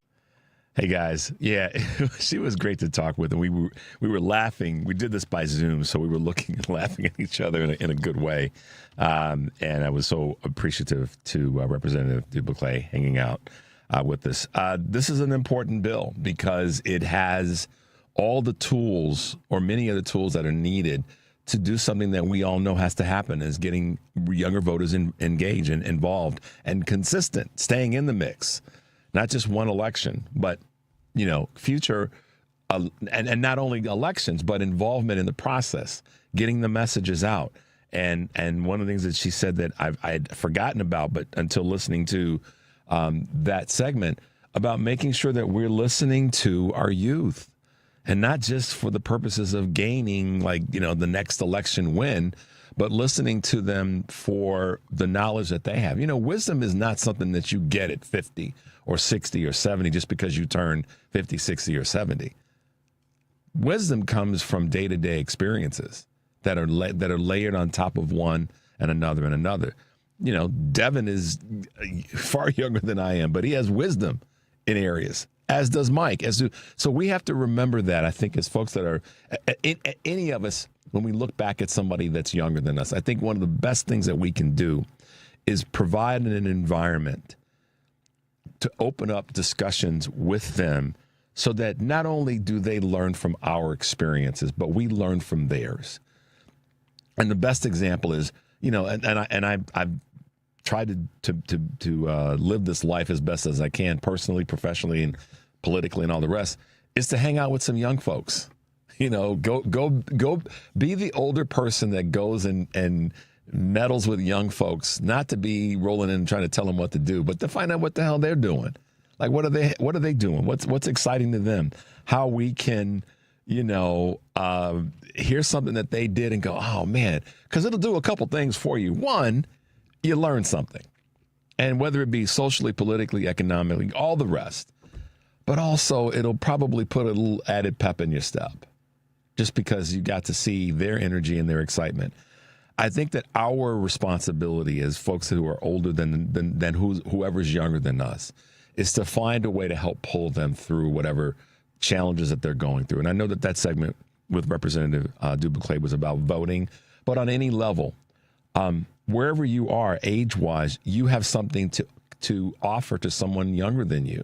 Hey guys, yeah, she was great to talk with, and we were laughing. We did this by Zoom, so we were looking and laughing at each other in a good way, and I was so appreciative to Representative Buclet hanging out with us. This is an important bill because it has all the tools, or many of the tools that are needed to do something that we all know has to happen, is getting younger voters engaged and involved and consistent, staying in the mix. Not just one election, but, future, and not only elections, but involvement in the process, getting the messages out. And one of the things that she said that I'd forgotten about, but until listening to that segment, about making sure that we're listening to our youth, and not just for the purposes of gaining, the next election win, but listening to them for the knowledge that they have. Wisdom is not something that you get at 50 or 60 or 70 just because you turn 50, 60, or 70. Wisdom comes from day-to-day experiences that are layered on top of one and another and another. Devin is far younger than I am, but he has wisdom in areas, as does Mike. So we have to remember that, I think, as folks that are, any of us, when we look back at somebody that's younger than us, I think one of the best things that we can do is provide an environment to open up discussions with them so that not only do they learn from our experiences, but we learn from theirs. And the best example is, I've tried to live this life as best as I can, personally, professionally, and politically, and all the rest, is to hang out with some young folks. Go be the older person that goes and meddles with young folks, not to be rolling in and trying to tell them what to do, but to find out what the hell they're doing. Like, what are they doing? What's exciting to them? How we can, hear something that they did and go, oh man, because it'll do a couple things for you. One, you learn something, and whether it be socially, politically, economically, all the rest, but also it'll probably put a little added pep in your step, just because you got to see their energy and their excitement. I think that our responsibility as folks who are older than whoever's younger than us is to find a way to help pull them through whatever challenges that they're going through. And I know that segment with Representative Buclet was about voting, but on any level, wherever you are age-wise, you have something to offer to someone younger than you.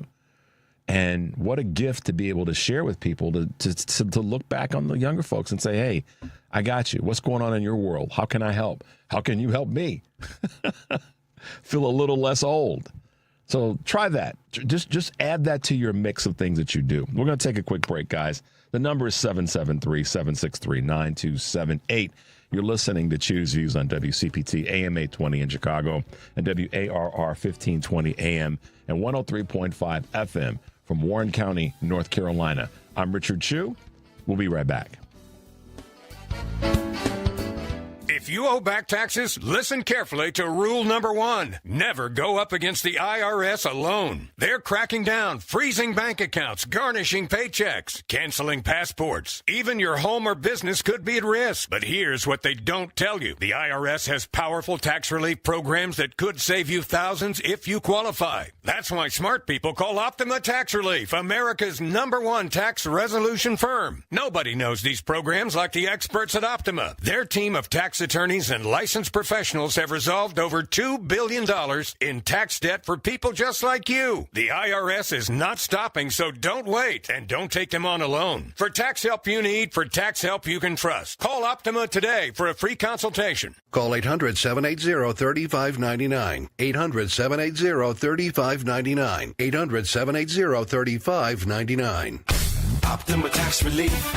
And what a gift to be able to share with people, to look back on the younger folks and say, hey, I got you. What's going on in your world? How can I help? How can you help me? Feel a little less old. So try that. Just add that to your mix of things that you do. We're going to take a quick break, guys. The number is 773-763-9278. You're listening to Choose Views on WCPT AM 820 in Chicago and WARR 1520 AM and 103.5 FM from Warren County, North Carolina. I'm Richard Chu. We'll be right back. If If you owe back taxes, listen carefully to rule number 1. Never go up against the IRS alone. They're cracking down, freezing bank accounts, garnishing paychecks, canceling passports. Even your home or business could be at risk. But here's what they don't tell you. The IRS has powerful tax relief programs that could save you thousands if you qualify. That's why smart people call Optima Tax Relief, America's #1 tax resolution firm. Nobody knows these programs like the experts at Optima. Their team of tax attorneys and licensed professionals have resolved over $2 billion in tax debt for people just like you. The IRS is not stopping, so don't wait, and don't take them on alone. For tax help you need, for tax help you can trust, call Optima today for a free consultation. Call 800-780-3599. 800-780-3599. 800-780-3599. Optima Tax Relief.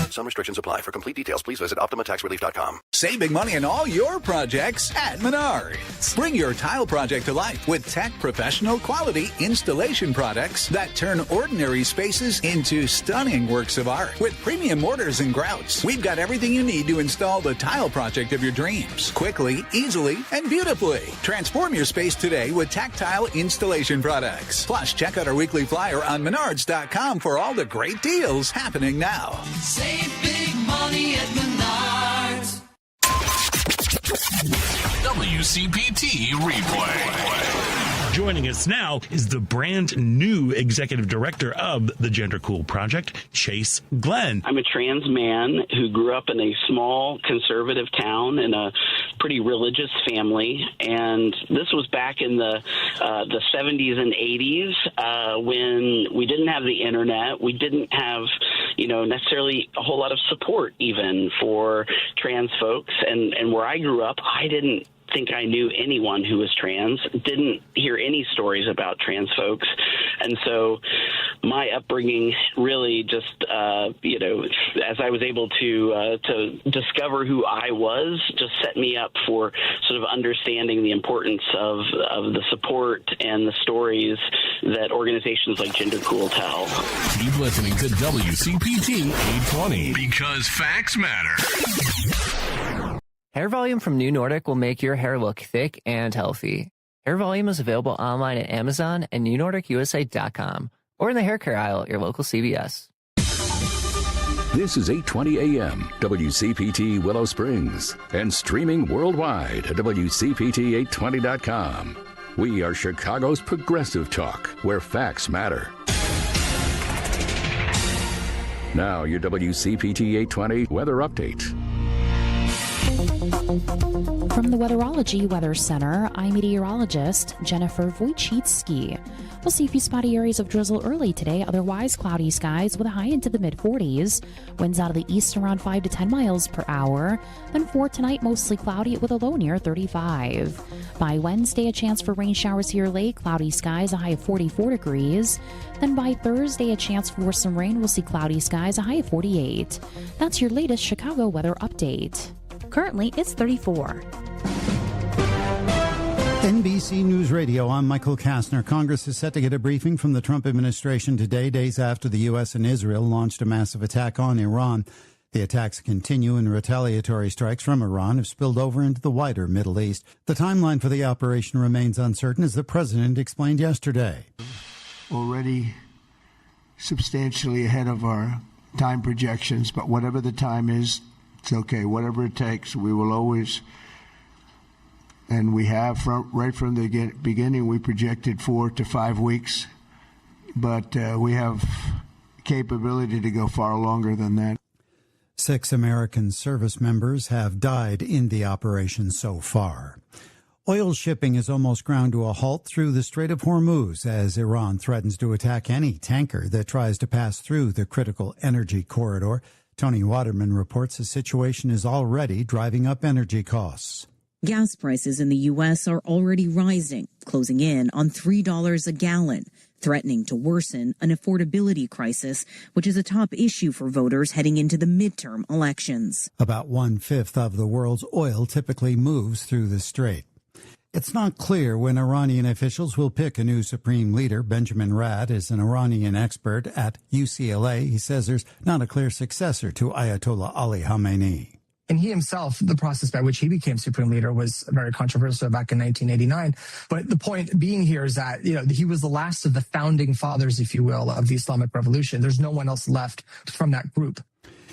Some restrictions apply. For complete details, please visit OptimaTaxRelief.com. Save big money on all your projects at Menards. Bring your tile project to life with tech professional quality installation products that turn ordinary spaces into stunning works of art. With premium mortars and grouts, we've got everything you need to install the tile project of your dreams. Quickly, easily, and beautifully. Transform your space today with tactile installation products. Plus, check out our weekly flyer on Menards.com for all the great deals happening now. Save big money at Menards. WCPT Replay. Joining us now is the brand new executive director of the Gender Cool Project, Chase Glenn. I'm a trans man who grew up in a small conservative town in a pretty religious family, and this was back in the 70s and 80s when we didn't have the internet. We didn't have, necessarily a whole lot of support even for trans folks, and where I grew up, I didn't think I knew anyone who was trans, didn't hear any stories about trans folks. And so my upbringing really just, as I was able to discover who I was, just set me up for sort of understanding the importance of the support and the stories that organizations like Gender Cool tell. Keep listening to WCPT 820 because facts matter. Hair Volume from New Nordic will make your hair look thick and healthy. Hair Volume is available online at Amazon and newnordicusa.com or in the hair care aisle at your local CVS. This is 820 AM, WCPT Willow Springs, and streaming worldwide at WCPT820.com. We are Chicago's progressive talk, where facts matter. Now, your WCPT 820 weather update. From the Weatherology Weather Center, I'm meteorologist Jennifer Wojcicki. We'll see a few spotty areas of drizzle early today, otherwise cloudy skies with a high into the mid-40s. Winds out of the east around 5 to 10 miles per hour. Then for tonight, mostly cloudy with a low near 35. By Wednesday, a chance for rain showers here late, cloudy skies, a high of 44 degrees. Then by Thursday, a chance for some rain. We'll see cloudy skies, a high of 48. That's your latest Chicago weather update. Currently, it's 34. NBC News Radio, I'm Michael Kastner. Congress is set to get a briefing from the Trump administration today, days after the U.S. and Israel launched a massive attack on Iran. The attacks continue and retaliatory strikes from Iran have spilled over into the wider Middle East. The timeline for the operation remains uncertain, as the president explained yesterday. Already substantially ahead of our time projections, but whatever the time is, it's okay. Whatever it takes, we will always, and we have right from the beginning, we projected 4 to 5 weeks, but we have capability to go far longer than that. 6 American service members have died in the operation so far. Oil shipping is almost ground to a halt through the Strait of Hormuz as Iran threatens to attack any tanker that tries to pass through the critical energy corridor. Tony Waterman reports the situation is already driving up energy costs. Gas prices in the U.S. are already rising, closing in on $3 a gallon, threatening to worsen an affordability crisis, which is a top issue for voters heading into the midterm elections. About 1/5 of the world's oil typically moves through the strait. It's not clear when Iranian officials will pick a new supreme leader. Benjamin Rad is an Iranian expert at UCLA. He says there's not a clear successor to Ayatollah Ali Khamenei. And he himself, the process by which he became supreme leader was very controversial back in 1989. But the point being here is that, he was the last of the founding fathers, if you will, of the Islamic Revolution. There's no one else left from that group.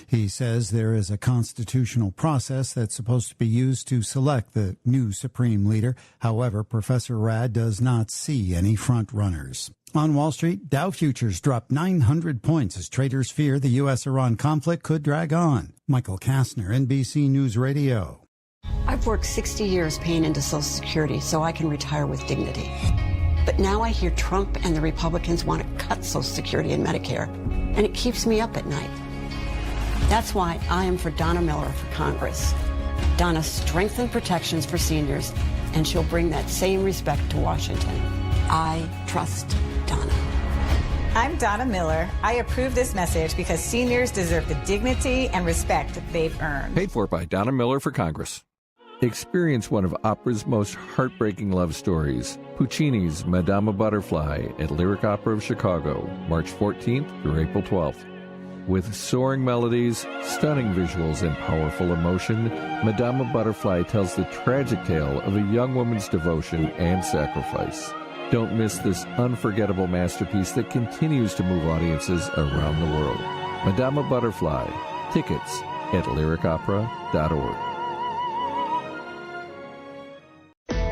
He says there is a constitutional process that's supposed to be used to select the new supreme leader. However, Professor Rad does not see any front runners. On Wall Street, Dow futures dropped 900 points as traders fear the U.S.-Iran conflict could drag on. Michael Kastner, NBC News Radio. I've worked 60 years paying into Social Security so I can retire with dignity. But now I hear Trump and the Republicans want to cut Social Security and Medicare, and it keeps me up at night. That's why I am for Donna Miller for Congress. Donna strengthened protections for seniors, and she'll bring that same respect to Washington. I trust Donna. I'm Donna Miller. I approve this message because seniors deserve the dignity and respect they've earned. Paid for by Donna Miller for Congress. Experience one of opera's most heartbreaking love stories, Puccini's Madama Butterfly at Lyric Opera of Chicago, March 14th through April 12th. With soaring melodies, stunning visuals, and powerful emotion, Madama Butterfly tells the tragic tale of a young woman's devotion and sacrifice. Don't miss this unforgettable masterpiece that continues to move audiences around the world. Madama Butterfly. Tickets at lyricopera.org.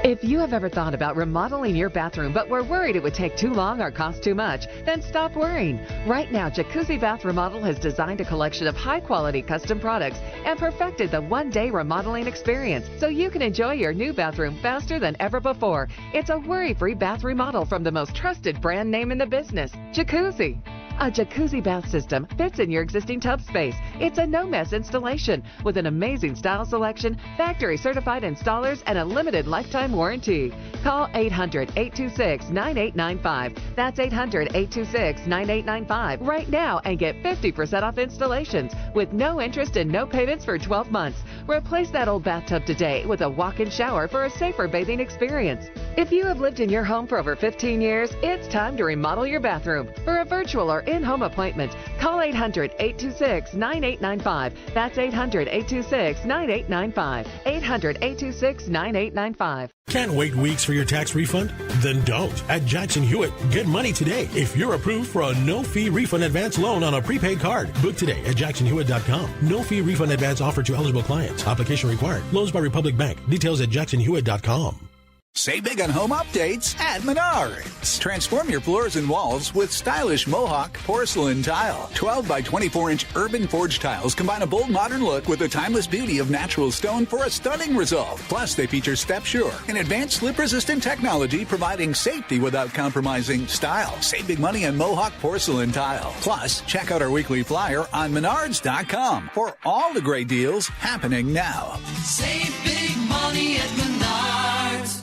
If you have ever thought about remodeling your bathroom but were worried it would take too long or cost too much, then stop worrying. Right now, Jacuzzi Bath Remodel has designed a collection of high-quality custom products and perfected the one-day remodeling experience so you can enjoy your new bathroom faster than ever before. It's a worry-free bath remodel from the most trusted brand name in the business, Jacuzzi. A jacuzzi bath system fits in your existing tub space. It's a no-mess installation with an amazing style selection, factory-certified installers, and a limited lifetime warranty. Call 800-826-9895. That's 800-826-9895 right now and get 50% off installations with no interest and no payments for 12 months. Replace that old bathtub today with a walk-in shower for a safer bathing experience. If you have lived in your home for over 15 years, it's time to remodel your bathroom. For a virtual or in-home appointment, call 800-826-9895. That's 800-826-9895. 800-826-9895. Can't wait weeks for your tax refund? Then don't. At Jackson Hewitt, get money today if you're approved for a no-fee refund advance loan on a prepaid card. Book today at jacksonhewitt.com. No-fee refund advance offered to eligible clients. Application required. Loans by Republic Bank. Details at jacksonhewitt.com. Save big on home updates at Menards. Transform your floors and walls with stylish Mohawk porcelain tile. 12 by 24-inch urban forged tiles combine a bold modern look with the timeless beauty of natural stone for a stunning result. Plus, they feature Step Sure, an advanced slip-resistant technology providing safety without compromising style. Save big money on Mohawk porcelain tile. Plus, check out our weekly flyer on Menards.com for all the great deals happening now. Save big money at Menards.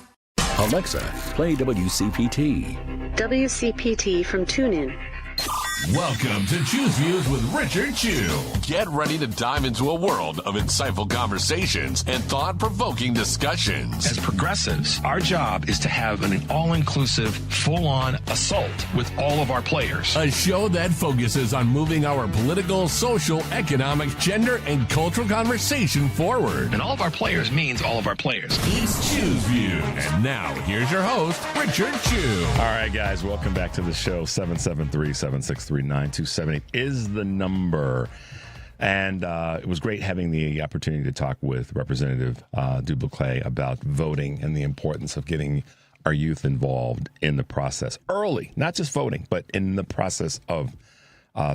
Alexa, play WCPT. WCPT from TuneIn. Welcome to Choose Views with Richard Chew. Get ready to dive into a world of insightful conversations and thought-provoking discussions. As progressives, our job is to have an all-inclusive, full-on assault with all of our players. A show that focuses on moving our political, social, economic, gender, and cultural conversation forward. And all of our players means all of our players. It's Choose Views. And now, here's your host, Richard Chew. All right, guys, welcome back to the show. 773-763-9278 is the number. And it was great having the opportunity to talk with Representative Buclet about voting and the importance of getting our youth involved in the process early, not just voting, but in the process of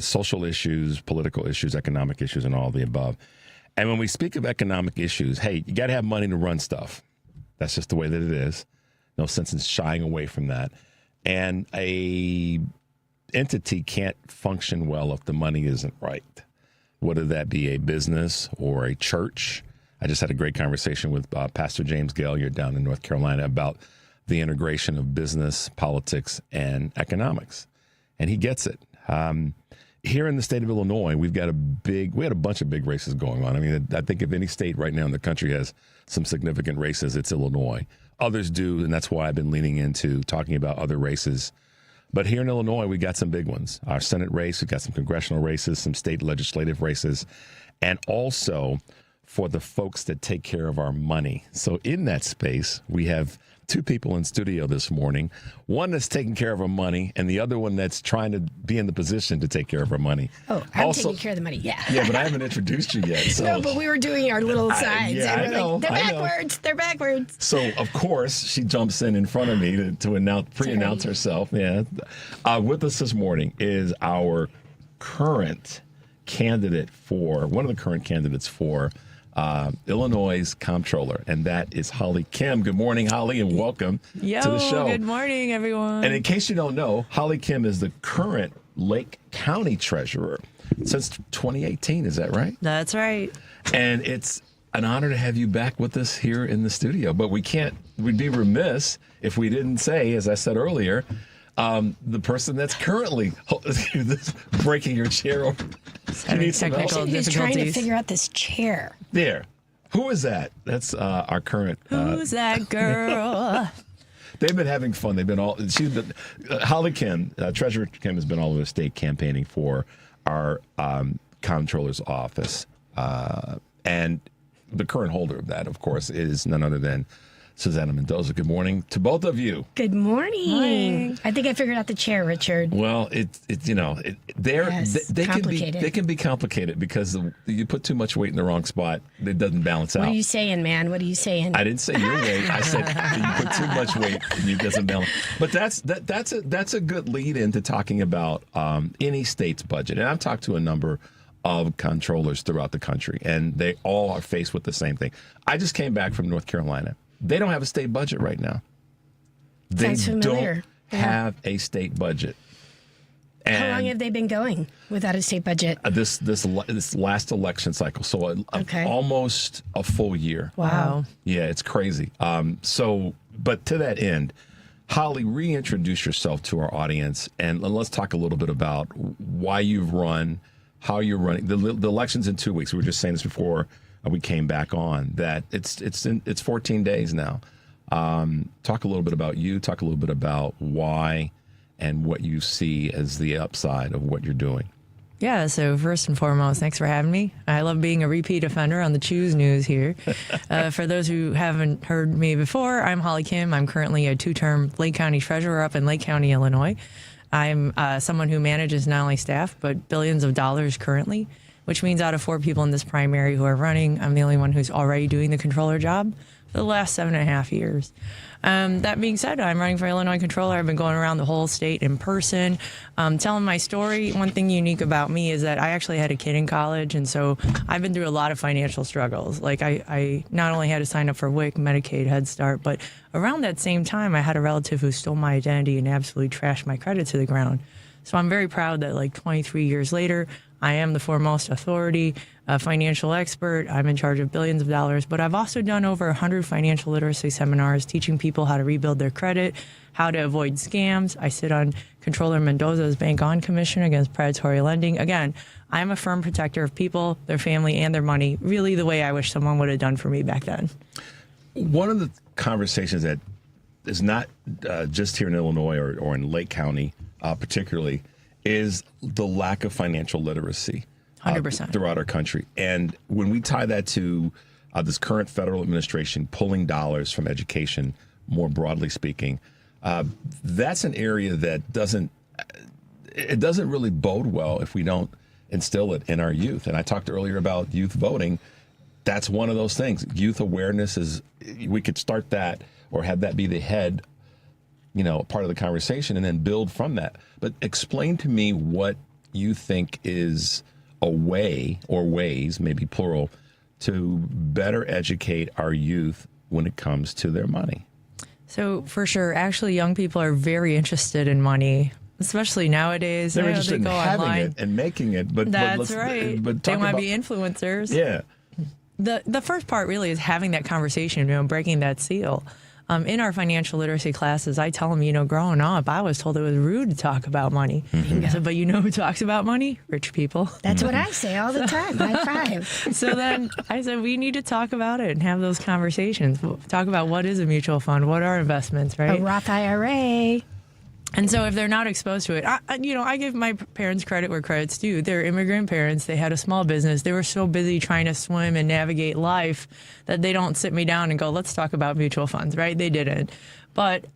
social issues, political issues, economic issues, and all the above. And when we speak of economic issues, hey, you got to have money to run stuff. That's just the way that it is. No sense in shying away from that. And a entity can't function well if the money isn't right. Whether that be a business or a church. I just had a great conversation with Pastor James Gale here down in North Carolina about the integration of business, politics, and economics. And he gets it. Here in the state of Illinois, we had a bunch of big races going on. I mean, I think if any state right now in the country has some significant races, it's Illinois. Others do, and that's why I've been leaning into talking about other races. But here in Illinois, we got some big ones. Our Senate race, we've got some congressional races, some state legislative races, and also for the folks that take care of our money. So in that space, we have two people in studio this morning, one that's taking care of our money and the other one that's trying to be in the position to take care of our money. Oh, I'm taking care of the money, yeah. Yeah, but I haven't introduced you yet. So. No, but we were doing our little signs. I know. They're backwards. They're backwards. So, of course, she jumps in front of me to pre-announce herself. Yeah. With us this morning is our current candidate one of the current candidates for Illinois Comptroller, and that is Holly Kim. Good morning, Holly, and welcome to the show. Good morning, everyone. And in case you don't know, Holly Kim is the current Lake County Treasurer since 2018. Is that right? That's right. And it's an honor to have you back with us here in the studio. But we'd be remiss if we didn't say, as I said earlier, the person that's currently breaking your chair over. He's trying to figure out this chair. There. Who is that? That's our current. Who's that girl? They've been having fun. They've been Holly Kim, Treasurer Kim, has been all over the state campaigning for our comptroller's office. And the current holder of that, of course, is none other than Susana Mendoza. Good morning to both of you. Good morning. I think I figured out the chair, Richard. Well, they can be complicated because you put too much weight in the wrong spot, it doesn't balance out. What are you saying, man? What are you saying? I didn't say your weight. I said you put too much weight and it doesn't balance. But that's a good lead into talking about any state's budget. And I've talked to a number of controllers throughout the country, and they all are faced with the same thing. I just came back from North Carolina. They don't have a state budget right now. They don't have a state budget. And how long have they been going without a state budget? This last election cycle, so almost a full year. Wow. Yeah, it's crazy. But to that end, Holly, reintroduce yourself to our audience, and let's talk a little bit about why you've run, how you're running. The election's in 2 weeks. We were just saying this before we came back on, that it's 14 days now. Talk a little bit about you. Talk a little bit about why and what you see as the upside of what you're doing. Yeah, so first and foremost, thanks for having me. I love being a repeat offender on the Choose News here. For those who haven't heard me before, I'm Holly Kim. I'm currently a 2-term Lake County Treasurer up in Lake County, Illinois. I'm someone who manages not only staff, but billions of dollars currently, which means out of 4 people in this primary who are running, I'm the only one who's already doing the controller job for the last 7.5 years. That being said, I'm running for Illinois Comptroller. I've been going around the whole state in person, telling my story. One thing unique about me is that I actually had a kid in college, and so I've been through a lot of financial struggles. Like I not only had to sign up for WIC, Medicaid, Head Start, but around that same time, I had a relative who stole my identity and absolutely trashed my credit to the ground. So I'm very proud that 23 years later, I am the foremost authority, a financial expert. I'm in charge of billions of dollars, but I've also done over 100 financial literacy seminars teaching people how to rebuild their credit, how to avoid scams. I sit on Comptroller Mendoza's Bank On Commission against predatory lending. Again, I'm a firm protector of people, their family, and their money, really the way I wish someone would have done for me back then. One of the conversations that is not just here in Illinois or in Lake County particularly is the lack of financial literacy 100% throughout our country. And when we tie that to this current federal administration pulling dollars from education, more broadly speaking, that's an area that doesn't really bode well if we don't instill it in our youth. And I talked earlier about youth voting. That's one of those things. Youth awareness we could start that or have that be the head part of the conversation and then build from that. But explain to me what you think is a way or ways, maybe plural, to better educate our youth when it comes to their money. So for sure, actually, young people are very interested in money, especially nowadays. They're interested in having it and making it. But that's right. But they want to be influencers. Yeah. The first part really is having that conversation, breaking that seal. In our financial literacy classes, I tell them, growing up, I was told it was rude to talk about money. Mm-hmm. I said, but who talks about money? Rich people. That's what I say all the time. High five. So then I said, we need to talk about it and have those conversations. Talk about what is a mutual fund, what are investments, right? A Roth IRA. And so if they're not exposed to it, I give my parents credit where credit's due. They're immigrant parents. They had a small business. They were so busy trying to swim and navigate life that they don't sit me down and go, let's talk about mutual funds, right? They didn't. But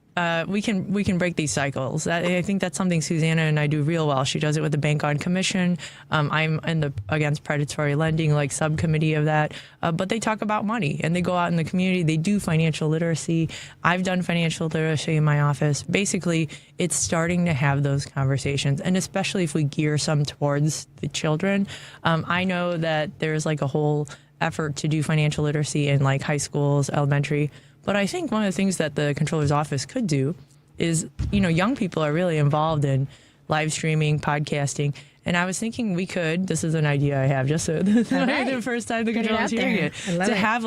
we can break these cycles. I think that's something Susana and I do real well. She does it with the Bank on Commission. I'm in the Against Predatory Lending subcommittee of that. But they talk about money and they go out in the community. They do financial literacy. I've done financial literacy in my office. Basically, it's starting to have those conversations, and especially if we gear some towards the children. I know that there's a whole effort to do financial literacy in high schools, elementary. But I think one of the things that the controller's office could do is, young people are really involved in live streaming, podcasting. And I was thinking this is an idea I have, just so this is the first time the controller's hearing it, to have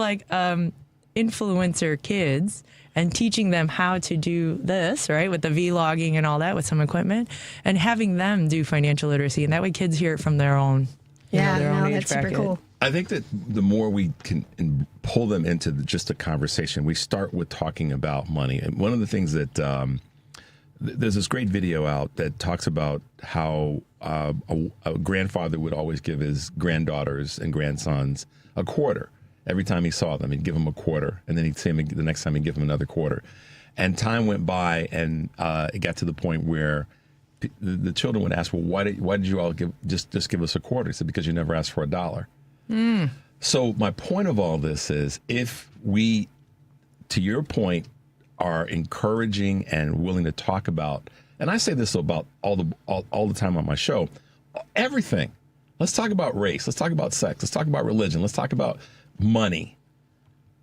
influencer kids and teaching them how to do this, right, with the vlogging and all that with some equipment, and having them do financial literacy. And that way kids hear it from their own, their own age that's bracket. super cool. I think that the more we can pull them into just a conversation, we start with talking about money. And one of the things that there's this great video out that talks about how a grandfather would always give his granddaughters and grandsons a quarter. Every time he saw them, he'd give them a quarter, and then he'd see them the next time he'd give them another quarter. And time went by, and it got to the point where the children would ask, well, why did you all just give us a quarter? He said, because you never asked for $1. So my point of all this is, if we, to your point, are encouraging and willing to talk about, and I say this about all the time on my show, everything. Let's talk about race. Let's talk about sex. Let's talk about religion. Let's talk about money.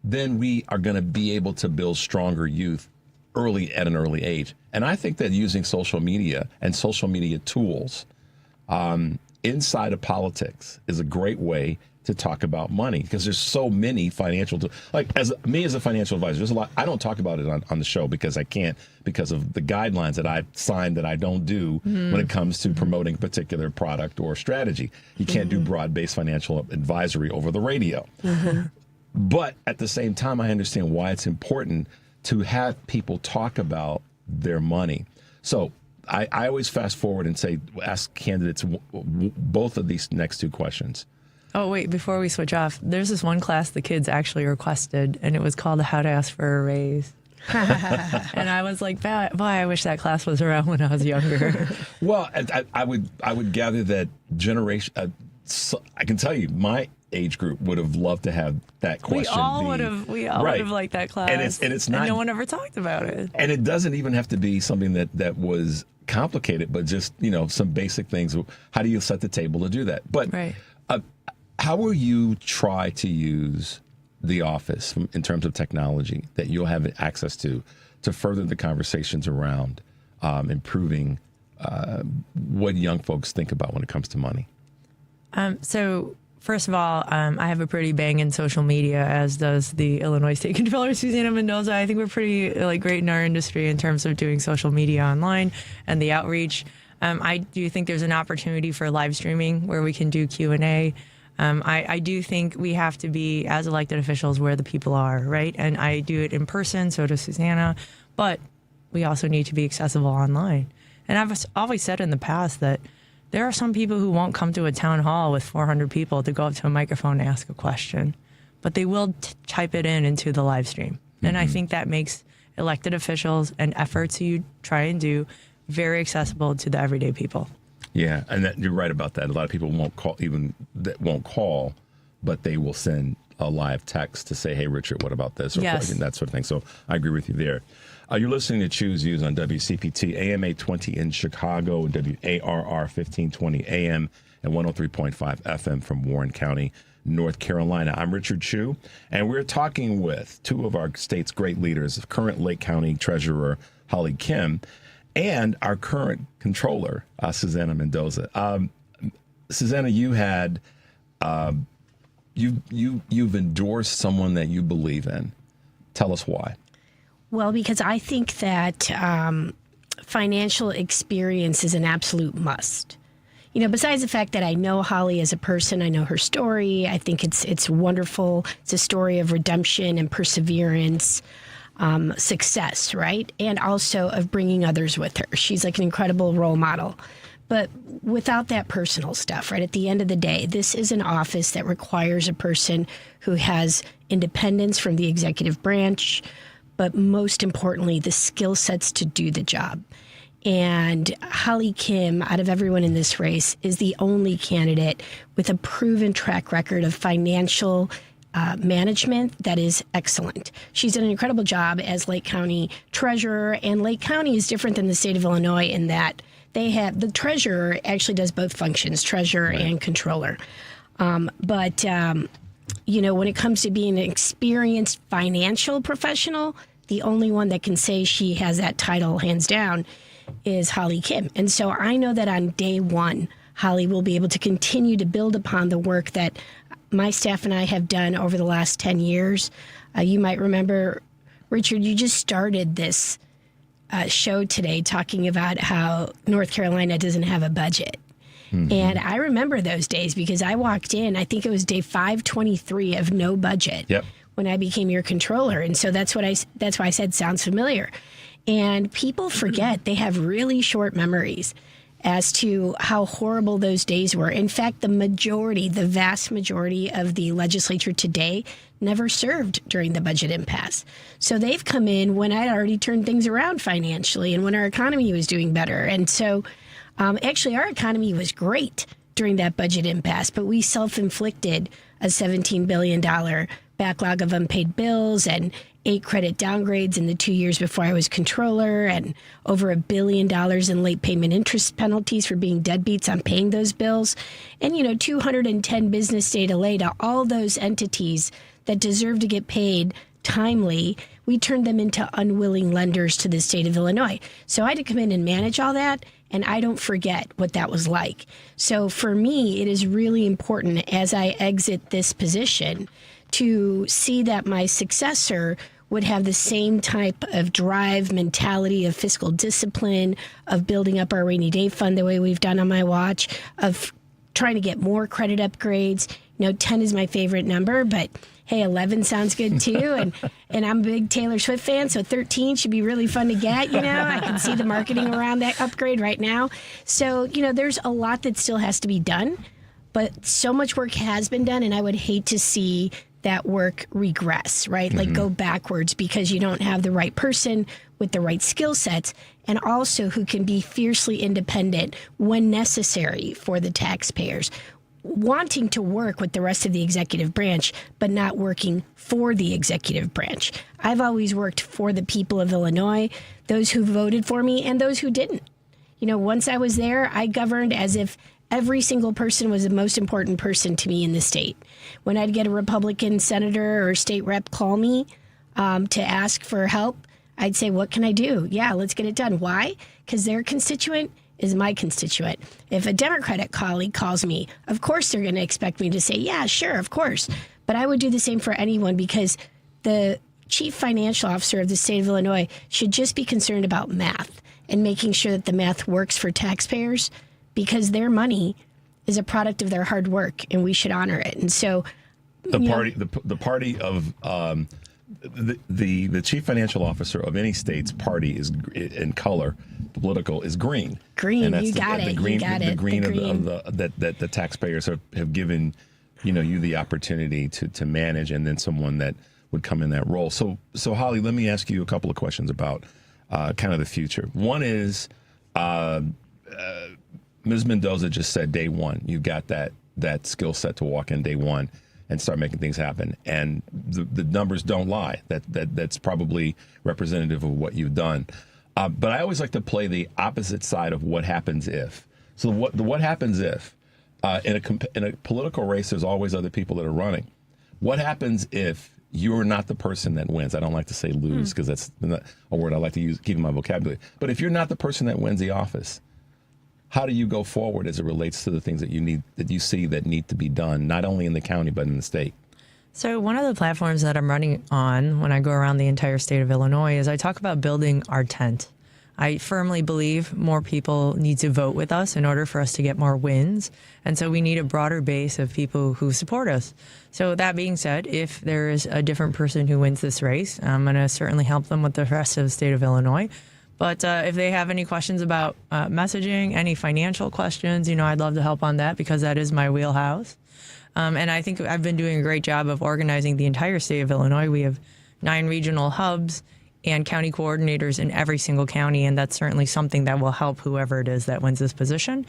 Then we are going to be able to build stronger youth at an early age. And I think that using social media and social media tools inside of politics is a great way to talk about money, because there's so many financial, as a financial advisor, there's a lot. I don't talk about it on the show because I can't, because of the guidelines that I've signed that I don't do when it comes to promoting a particular product or strategy. You can't do broad-based financial advisory over the radio. But at the same time, I understand why it's important to have people talk about their money. So I always fast forward and ask candidates both of these next two questions. Oh, wait, before we switch off, there's this one class the kids actually requested, and it was called How to Ask for a Raise. And I was like, boy, I wish that class was around when I was younger. Well, I would gather that generation, I can tell you, my age group would have loved to have that question. We all would have liked that class. And it's not, and no one ever talked about it. And it doesn't even have to be something that was complicated, but just, some basic things. How do you set the table to do that? But how will you try to use the office in terms of technology that you'll have access to further the conversations around improving what young folks think about when it comes to money? So first of all, I have a pretty banging social media, as does the Illinois State Comptroller Susana Mendoza. I think we're pretty great in our industry in terms of doing social media online and the outreach. I do think there's an opportunity for live streaming where we can do Q&A. I do think we have to be, as elected officials, where the people are, right? And I do it in person, so does Susana, but we also need to be accessible online. And I've always said in the past that there are some people who won't come to a town hall with 400 people to go up to a microphone and ask a question, but they will type it into the live stream. And I think that makes elected officials and efforts you try and do very accessible to the everyday people. Yeah, and you're right about that. A lot of people won't call, but they will send a live text to say, hey, Richard, what about this? Or yes. that sort of thing. So I agree with you there. You're listening to Choose Views on WCPT, AM 820 in Chicago, WARR 1520 AM, and 103.5 FM from Warren County, North Carolina. I'm Richard Chu, and we're talking with two of our state's great leaders, current Lake County Treasurer Holly Kim, and our current controller, Susana Mendoza. Susana, you had you've endorsed someone that you believe in. Tell us why. Well, because I think that financial experience is an absolute must. Besides the fact that I know Holly as a person, I know her story. I think it's wonderful. It's a story of redemption and perseverance. success, right? And also of bringing others with her. She's like an incredible role model. But without that personal stuff, right? At the end of the day, this is an office that requires a person who has independence from the executive branch, but most importantly, the skill sets to do the job. And Holly Kim, out of everyone in this race, is the only candidate with a proven track record of financial management that is excellent. She's done an incredible job as Lake County treasurer, and Lake County is different than the state of Illinois in that they have the treasurer actually does both functions, treasurer and controller. But when it comes to being an experienced financial professional, the only one that can say she has that title hands down is Holly Kim. And so I know that on day one, Holly will be able to continue to build upon the work that my staff and I have done over the last 10 years. You might remember, Richard, you just started this show today talking about how North Carolina doesn't have a budget. Mm-hmm. And I remember those days because I walked in, I think it was day 523 of no budget when I became your controller. And so that's why I said sounds familiar. And people forget, they have really short memories as to how horrible those days were. In fact, the vast majority of the legislature today never served during the budget impasse. So they've come in when I'd already turned things around financially and when our economy was doing better. And so actually our economy was great during that budget impasse, but we self-inflicted a $17 billion backlog of unpaid bills and 8 credit downgrades in the 2 years before I was controller, and over $1 billion in late payment interest penalties for being deadbeats on paying those bills, and 210 business day delay to all those entities that deserve to get paid timely. We turned them into unwilling lenders to the state of Illinois. So I had to come in and manage all that, and I don't forget what that was like. So for me, it is really important as I exit this position to see that my successor would have the same type of drive, mentality of fiscal discipline, of building up our rainy day fund the way we've done on my watch, of trying to get more credit upgrades. 10 is my favorite number, but hey, 11 sounds good too. And I'm a big Taylor Swift fan, so 13 should be really fun to get, I can see the marketing around that upgrade right now. So, there's a lot that still has to be done, but so much work has been done, and I would hate to see that work regress, right? Like go backwards because you don't have the right person with the right skill sets, and also who can be fiercely independent when necessary for the taxpayers, wanting to work with the rest of the executive branch, but not working for the executive branch. I've always worked for the people of Illinois, those who voted for me and those who didn't. Once I was there, I governed as if every single person was the most important person to me in the state. When I'd get a Republican senator or state rep call me to ask for help, I'd say, what can I do? Yeah, let's get it done. Why? Because their constituent is my constituent. If a Democratic colleague calls me, of course they're going to expect me to say, yeah, sure, of course. But I would do the same for anyone because the chief financial officer of the state of Illinois should just be concerned about math and making sure that the math works for taxpayers, because their money is a product of their hard work, and we should honor it. And so, the party of the chief financial officer of any state's party is in color, political is green. Green, and that's you got it. The green that the taxpayers have given, you the opportunity to manage, and then someone that would come in that role. So Holly, let me ask you a couple of questions about kind of the future. One is. Ms. Mendoza just said day one, you got that skill set to walk in day one and start making things happen. And the numbers don't lie. That's probably representative of what you've done. But I always like to play the opposite side of what happens if. So what happens if in a political race, there's always other people that are running. What happens if you're not the person that wins? I don't like to say lose because that's not a word I like to use, keep in my vocabulary. But if you're not the person that wins the office, how do you go forward as it relates to the things that you see that need to be done, not only in the county, but in the state? So one of the platforms that I'm running on when I go around the entire state of Illinois is I talk about building our tent. I firmly believe more people need to vote with us in order for us to get more wins. And so we need a broader base of people who support us. So that being said, if there is a different person who wins this race, I'm going to certainly help them with the rest of the state of Illinois. But if they have any questions about messaging, any financial questions, I'd love to help on that because that is my wheelhouse. And I think I've been doing a great job of organizing the entire state of Illinois. We have 9 regional hubs and county coordinators in every single county, and that's certainly something that will help whoever it is that wins this position.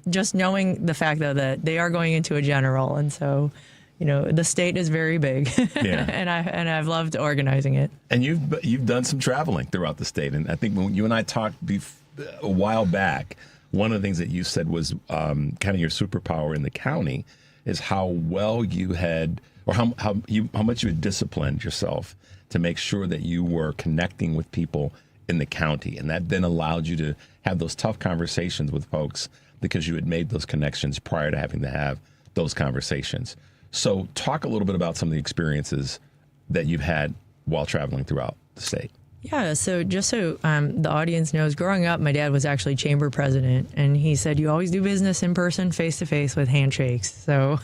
Just knowing the fact, though, that they are going into a general, and so, the state is very big, Yeah. and I've loved organizing it. And you've done some traveling throughout the state, and I think when you and I talked a while back, one of the things that you said was kind of your superpower in the county is how well you had, or how much you had disciplined yourself to make sure that you were connecting with people in the county. And that then allowed you to have those tough conversations with folks because you had made those connections prior to having to have those conversations. So talk a little bit about some of the experiences that you've had while traveling throughout the state. Yeah, so just so the audience knows, growing up, my dad was actually chamber president, and he said you always do business in person, face-to-face with handshakes. So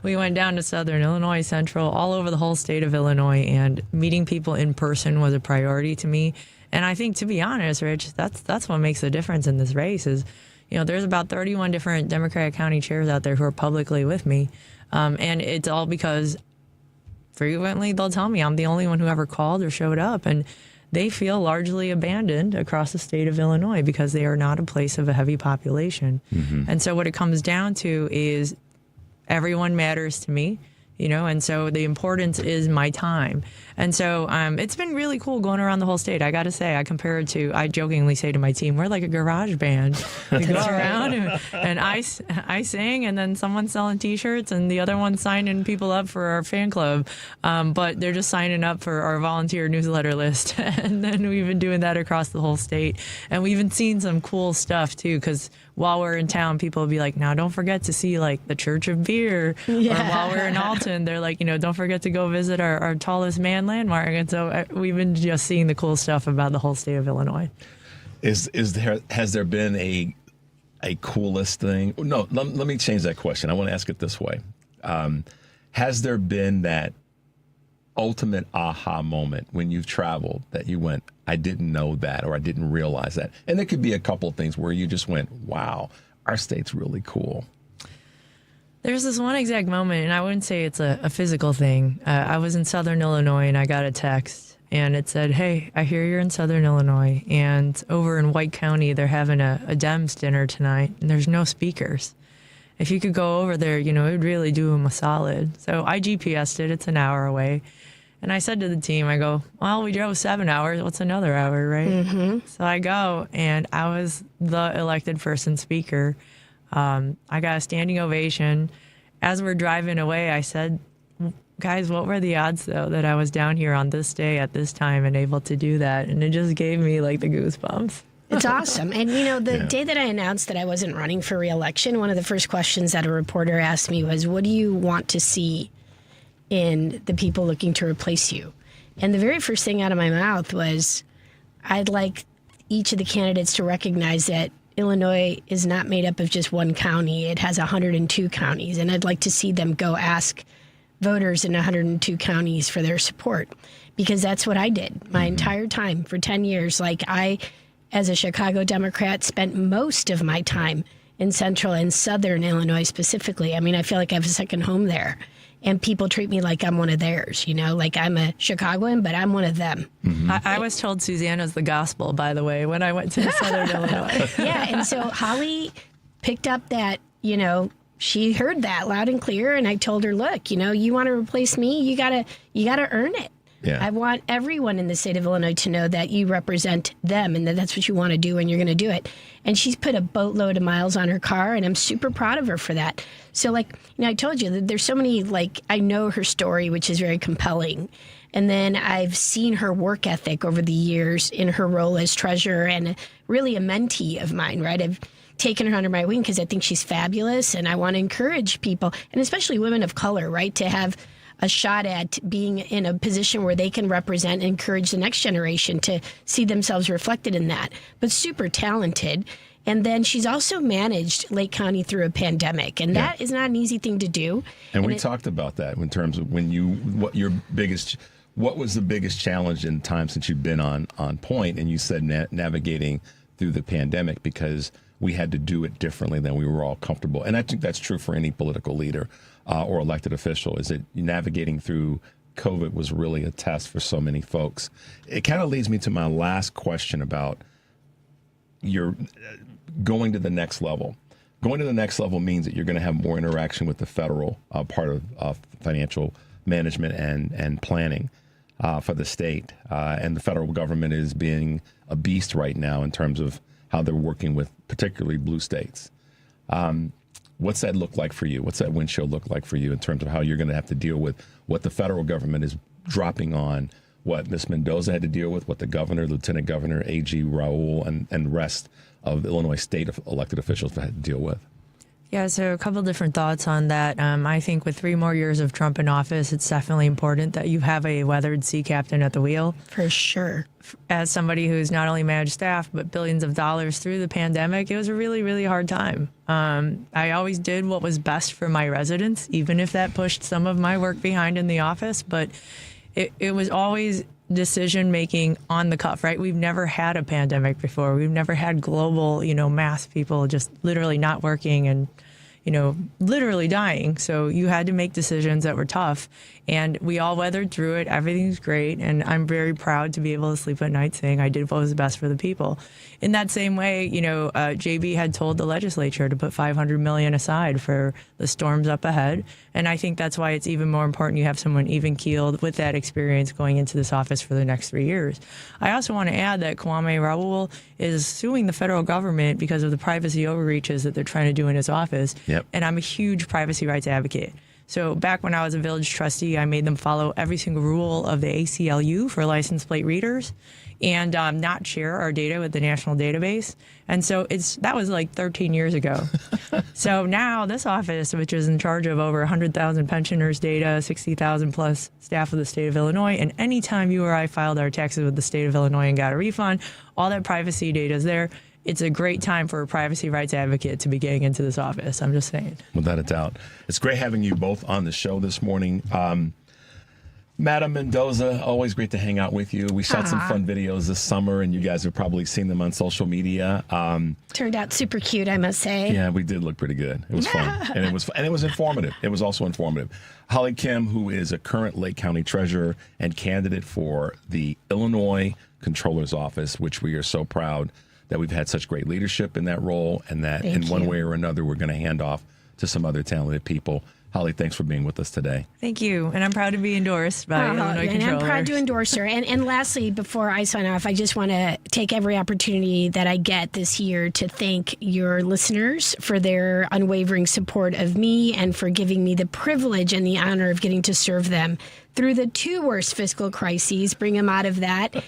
we went down to Southern Illinois, Central, all over the whole state of Illinois, and meeting people in person was a priority to me. And I think, to be honest, Rich, that's what makes the difference in this race is, there's about 31 different Democratic county chairs out there who are publicly with me, and it's all because frequently they'll tell me I'm the only one who ever called or showed up, and they feel largely abandoned across the state of Illinois because they are not a place of a heavy population. Mm-hmm. And so what it comes down to is everyone matters to me, and so the importance is my time. And so it's been really cool going around the whole state. I got to say, I jokingly say to my team, we're like a garage band. We go around and I sing, and then someone's selling T-shirts, and the other one's signing people up for our fan club. But they're just signing up for our volunteer newsletter list. And then we've been doing that across the whole state. And we've been seeing some cool stuff, too, because while we're in town, people will be like, now don't forget to see, the Church of Beer. Yeah. Or while we're in Alton, they're like, don't forget to go visit our tallest man landmark. And so we've been just seeing the cool stuff about the whole state of Illinois. Has there been a coolest thing? No, let me change that question. I want to ask it this way. Has there been that ultimate aha moment when you've traveled that you went, I didn't know that, or I didn't realize that? And there could be a couple of things where you just went, wow, our state's really cool. There's this one exact moment, and I wouldn't say it's a physical thing. I was in Southern Illinois, and I got a text, and it said, hey, I hear you're in Southern Illinois, and over in White County, they're having a Dems dinner tonight, and there's no speakers. If you could go over there, it would really do them a solid. So I GPS'd it. It's an hour away. And I said to the team, I go, well, we drove 7 hours. What's another hour, right? Mm-hmm. So I go, and I was the elected person speaker. I got a standing ovation. As we're driving away, I said, guys, what were the odds, though, that I was down here on this day at this time and able to do that? And it just gave me, the goosebumps. It's awesome. And, the day that I announced that I wasn't running for re-election, one of the first questions that a reporter asked me was, what do you want to see in the people looking to replace you? And the very first thing out of my mouth was, I'd like each of the candidates to recognize that Illinois is not made up of just one county. It has 102 counties, and I'd like to see them go ask voters in 102 counties for their support, because that's what I did my entire time for 10 years. I, as a Chicago Democrat, spent most of my time in Central and Southern Illinois specifically. I mean, I feel like I have a second home there. And people treat me like I'm one of theirs, like I'm a Chicagoan, but I'm one of them. Mm-hmm. I was told Susana's the gospel, by the way, when I went to Southern Illinois. Yeah, and so Holly picked up that, she heard that loud and clear, and I told her, look, you want to replace me, you gotta earn it. Yeah. I want everyone in the state of Illinois to know that you represent them and that that's what you want to do and you're going to do it. And she's put a boatload of miles on her car, and I'm super proud of her for that. So, I told you that there's so many, I know her story, which is very compelling. And then I've seen her work ethic over the years in her role as treasurer and really a mentee of mine, right? I've taken her under my wing because I think she's fabulous, and I want to encourage people, and especially women of color, right, to have a shot at being in a position where they can represent and encourage the next generation to see themselves reflected in that. But super talented. And then she's also managed Lake County through a pandemic, and that is not an easy thing to do. And we talked about that in terms of what was the biggest challenge in time since you've been on point, and you said navigating through the pandemic because we had to do it differently than we were all comfortable. And I think that's true for any political leader or elected official, is that navigating through COVID was really a test for so many folks. It kind of leads me to my last question about your going to the next level. Going to the next level means that you're going to have more interaction with the federal part of financial management and planning for the state. And the federal government is being a beast right now in terms of how they're working with particularly blue states. What's that look like for you? What's that windshield look like for you in terms of how you're going to have to deal with what the federal government is dropping on, what Ms. Mendoza had to deal with, what the governor, lieutenant governor, AG Raul, and rest of the Illinois state elected officials had to deal with? Yeah, so a couple different thoughts on that. I think with 3 more years of Trump in office, it's definitely important that you have a weathered sea captain at the wheel. For sure. As somebody who's not only managed staff, but billions of dollars through the pandemic, it was a really, really hard time. I always did what was best for my residents, even if that pushed some of my work behind in the office. But it was always decision making on the cuff, right? We've never had a pandemic before. We've never had global, mass people just literally not working and, literally dying. So you had to make decisions that were tough, and we all weathered through it. Everything's great. And I'm very proud to be able to sleep at night saying I did what was best for the people. In that same way, JB had told the legislature to put $500 million aside for the storms up ahead. And I think that's why it's even more important you have someone even keeled with that experience going into this office for the next 3 years. I also want to add that Kwame Raoul is suing the federal government because of the privacy overreaches that they're trying to do in his office. Yep. And I'm a huge privacy rights advocate. So back when I was a village trustee, I made them follow every single rule of the ACLU for license plate readers and not share our data with the national database. And so that was like 13 years ago. So now this office, which is in charge of over 100,000 pensioners' data, 60,000 plus staff of the state of Illinois, and anytime you or I filed our taxes with the state of Illinois and got a refund, all that privacy data is there. It's a great time for a privacy rights advocate to be getting into this office. I'm just saying. Without a doubt. It's great having you both on the show this morning. Madam Mendoza, always great to hang out with you. We shot some fun videos this summer, and you guys have probably seen them on social media. Turned out super cute, I must say. Yeah, we did look pretty good. It was fun, and it was informative. It was also informative. Holly Kim, who is a current Lake County treasurer and candidate for the Illinois Comptroller's Office, which we are so proud that we've had such great leadership in that role, and that in one way or another we're going to hand off to some other talented people. Holly, thanks for being with us today. Thank you. And I'm proud to be endorsed by Illinois Comptroller. And I'm proud to endorse her. And lastly, before I sign off, I just want to take every opportunity that I get this year to thank your listeners for their unwavering support of me and for giving me the privilege and the honor of getting to serve them through the 2 worst fiscal crises, bring them out of that,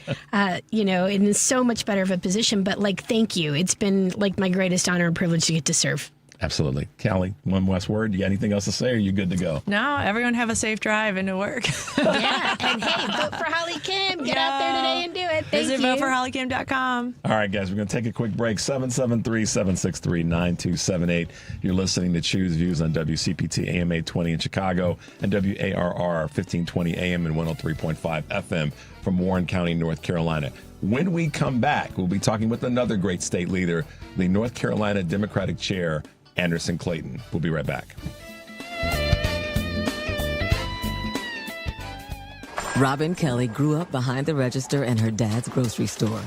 in so much better of a position. But thank you. It's been my greatest honor and privilege to get to serve. Absolutely. Callie, one last word. You got anything else to say, or are you good to go? No, everyone have a safe drive into work. Yeah, and hey, vote for Holly Kim. Get out there today and do it. Thank you. Visit voteforhollykim.com. All right, guys, we're going to take a quick break. 773-763-9278. You're listening to Choose Views on WCPT AM 820 in Chicago and WARR 1520 AM and 103.5 FM from Warren County, North Carolina. When we come back, we'll be talking with another great state leader, the North Carolina Democratic Chair, Anderson Clayton. We'll be right back. Robin Kelly grew up behind the register in her dad's grocery store.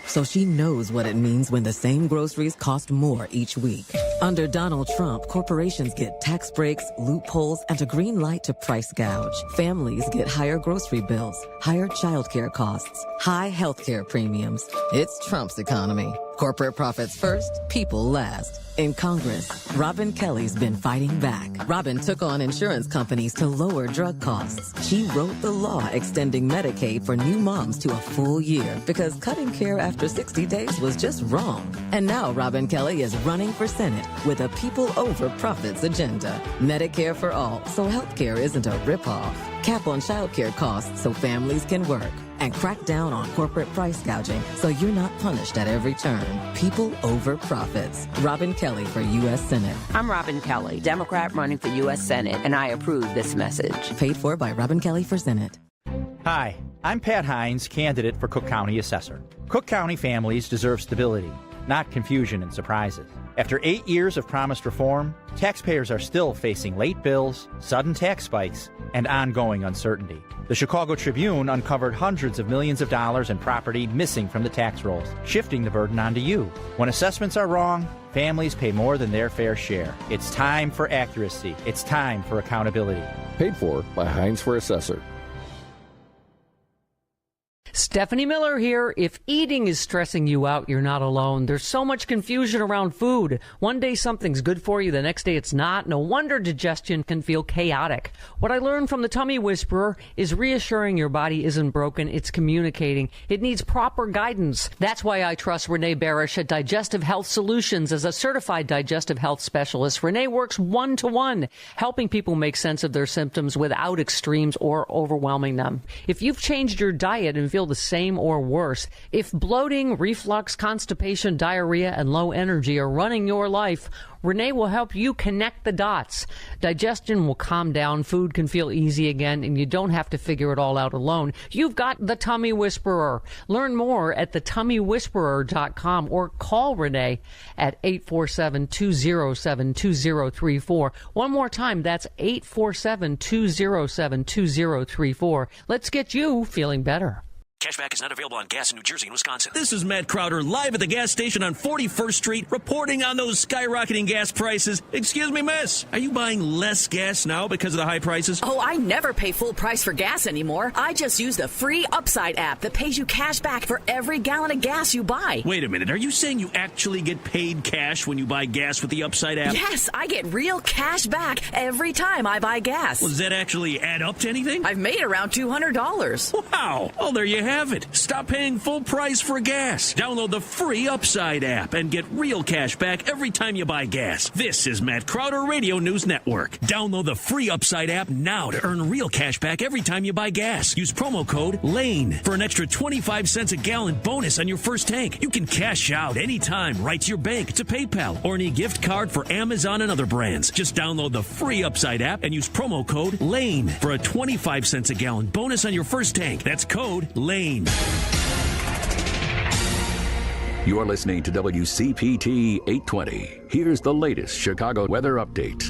So she knows what it means when the same groceries cost more each week. Under Donald Trump, corporations get tax breaks, loopholes, and a green light to price gouge. Families get higher grocery bills, higher childcare costs, high healthcare premiums. It's Trump's economy. Corporate profits first, people last. In Congress, Robin Kelly's been fighting back. Robin took on insurance companies to lower drug costs. She wrote the law extending Medicaid for new moms to a full year because cutting care after 60 days was just wrong. And now Robin Kelly is running for Senate with a people over profits agenda. Medicare for all, so healthcare isn't a ripoff. Cap on childcare costs so families can work. And crack down on corporate price gouging so you're not punished at every turn. People over profits. Robin Kelly for U.S. Senate. I'm Robin Kelly, Democrat running for U.S. Senate, and I approve this message. Paid for by Robin Kelly for Senate. Hi, I'm Pat Hines, candidate for Cook County Assessor. Cook County families deserve stability, not confusion and surprises. After 8 years of promised reform, taxpayers are still facing late bills, sudden tax spikes, and ongoing uncertainty. The Chicago Tribune uncovered hundreds of millions of dollars in property missing from the tax rolls, shifting the burden onto you. When assessments are wrong, families pay more than their fair share. It's time for accuracy. It's time for accountability. Paid for by Hines for Assessor. Stephanie Miller here. If eating is stressing you out, you're not alone. There's so much confusion around food. One day something's good for you, the next day it's not. No wonder digestion can feel chaotic. What I learned from the Tummy Whisperer is reassuring your body isn't broken, it's communicating. It needs proper guidance. That's why I trust Renee Barish at Digestive Health Solutions as a certified digestive health specialist. Renee works one-to-one, helping people make sense of their symptoms without extremes or overwhelming them. If you've changed your diet and feel the same or worse, if bloating, reflux, constipation, diarrhea, and low energy are running your life, Renee will help you connect the dots. Digestion will calm down, food can feel easy again, and you don't have to figure it all out alone. You've got the Tummy Whisperer. Learn more at thetummywhisperer.com or call Renee at 847-207-2034. One more time, that's 847-207-2034. Let's get you feeling better. Cashback is not available on gas in New Jersey and Wisconsin. This is Matt Crowder live at the gas station on 41st Street reporting on those skyrocketing gas prices. Excuse me, miss, are you buying less gas now because of the high prices? Oh, I never pay full price for gas anymore. I just use the free Upside app that pays you cash back for every gallon of gas you buy. Wait a minute, are you saying you actually get paid cash when you buy gas with the Upside app? Yes, I get real cash back every time I buy gas. Well, does that actually add up to anything? I've made around $200. Wow. Well, there you have it. Stop paying full price for gas. Download the free Upside app and get real cash back every time you buy gas. This is Matt Crowder Radio News Network. Download the free Upside app now to earn real cash back every time you buy gas. Use promo code LANE for an extra 25 cents a gallon bonus on your first tank. You can cash out anytime right to your bank, to PayPal, or any gift card for Amazon and other brands. Just download the free Upside app and use promo code LANE for a 25 cents a gallon bonus on your first tank. That's code LANE. You're listening to WCPT 820. Here's the latest Chicago weather update.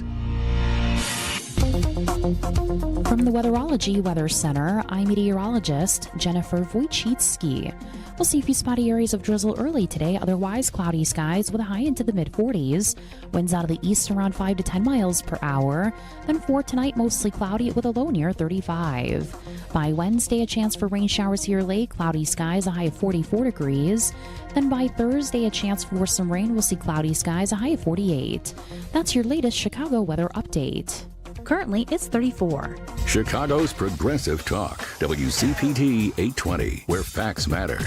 From the Weatherology Weather Center, I'm meteorologist Jennifer Wojcicki. We'll see a few spotty areas of drizzle early today, otherwise cloudy skies with a high into the mid-40s. Winds out of the east around 5 to 10 miles per hour. Then for tonight, mostly cloudy with a low near 35. By Wednesday, a chance for rain showers here late, cloudy skies, a high of 44 degrees. Then by Thursday, a chance for some rain. We'll see cloudy skies, a high of 48. That's your latest Chicago weather update. Currently, it's 34. Chicago's Progressive Talk, WCPT 820, where facts matter.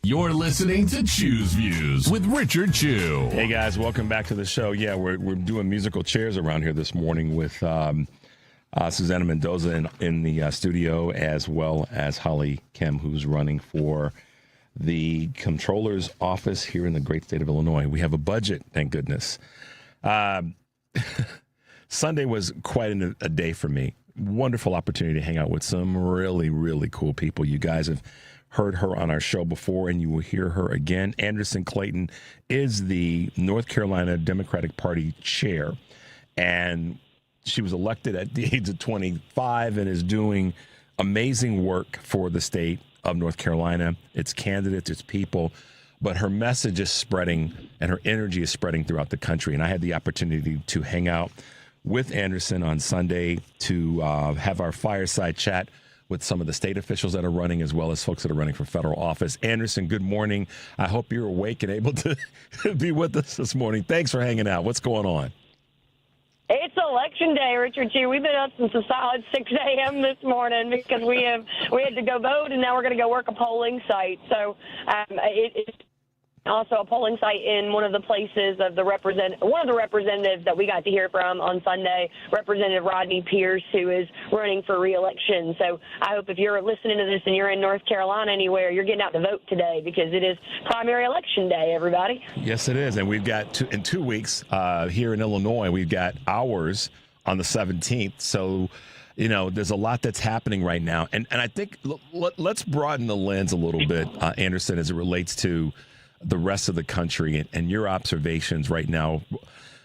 You're listening to Choose Views with Richard Chew. Hey, guys, welcome back to the show. Yeah, we're doing musical chairs around here this morning with Susana Mendoza in the studio, as well as Holly Kim, who's running for the Comptroller's office here in the great state of Illinois. We have a budget, thank goodness. Sunday was quite a day for me. Wonderful opportunity to hang out with some really, really cool people. You guys have heard her on our show before, and you will hear her again. Anderson Clayton is the North Carolina Democratic Party chair, and she was elected at the age of 25 and is doing amazing work for the state of North Carolina, its candidates, its people. But her message is spreading, and her energy is spreading throughout the country. And I had the opportunity to hang out with Anderson on Sunday to have our fireside chat with some of the state officials that are running, as well as folks that are running for federal office. Anderson, good morning. I hope you're awake and able to be with us this morning. Thanks for hanging out. What's going on? It's election day, Richard. Too. We've been up since a solid 6 a.m. this morning because we had to go vote, and now we're going to go work a polling site. So it's also a polling site in one of the places of one of the representatives that we got to hear from on Sunday, Representative Rodney Pierce, who is running for re-election. So I hope if you're listening to this and you're in North Carolina anywhere, you're getting out to vote today because it is primary election day, everybody. Yes, it is. And we've got in 2 weeks here in Illinois, we've got ours on the 17th. So, there's a lot that's happening right now. And I think let's broaden the lens a little bit, Anderson, as it relates to the rest of the country and your observations right now.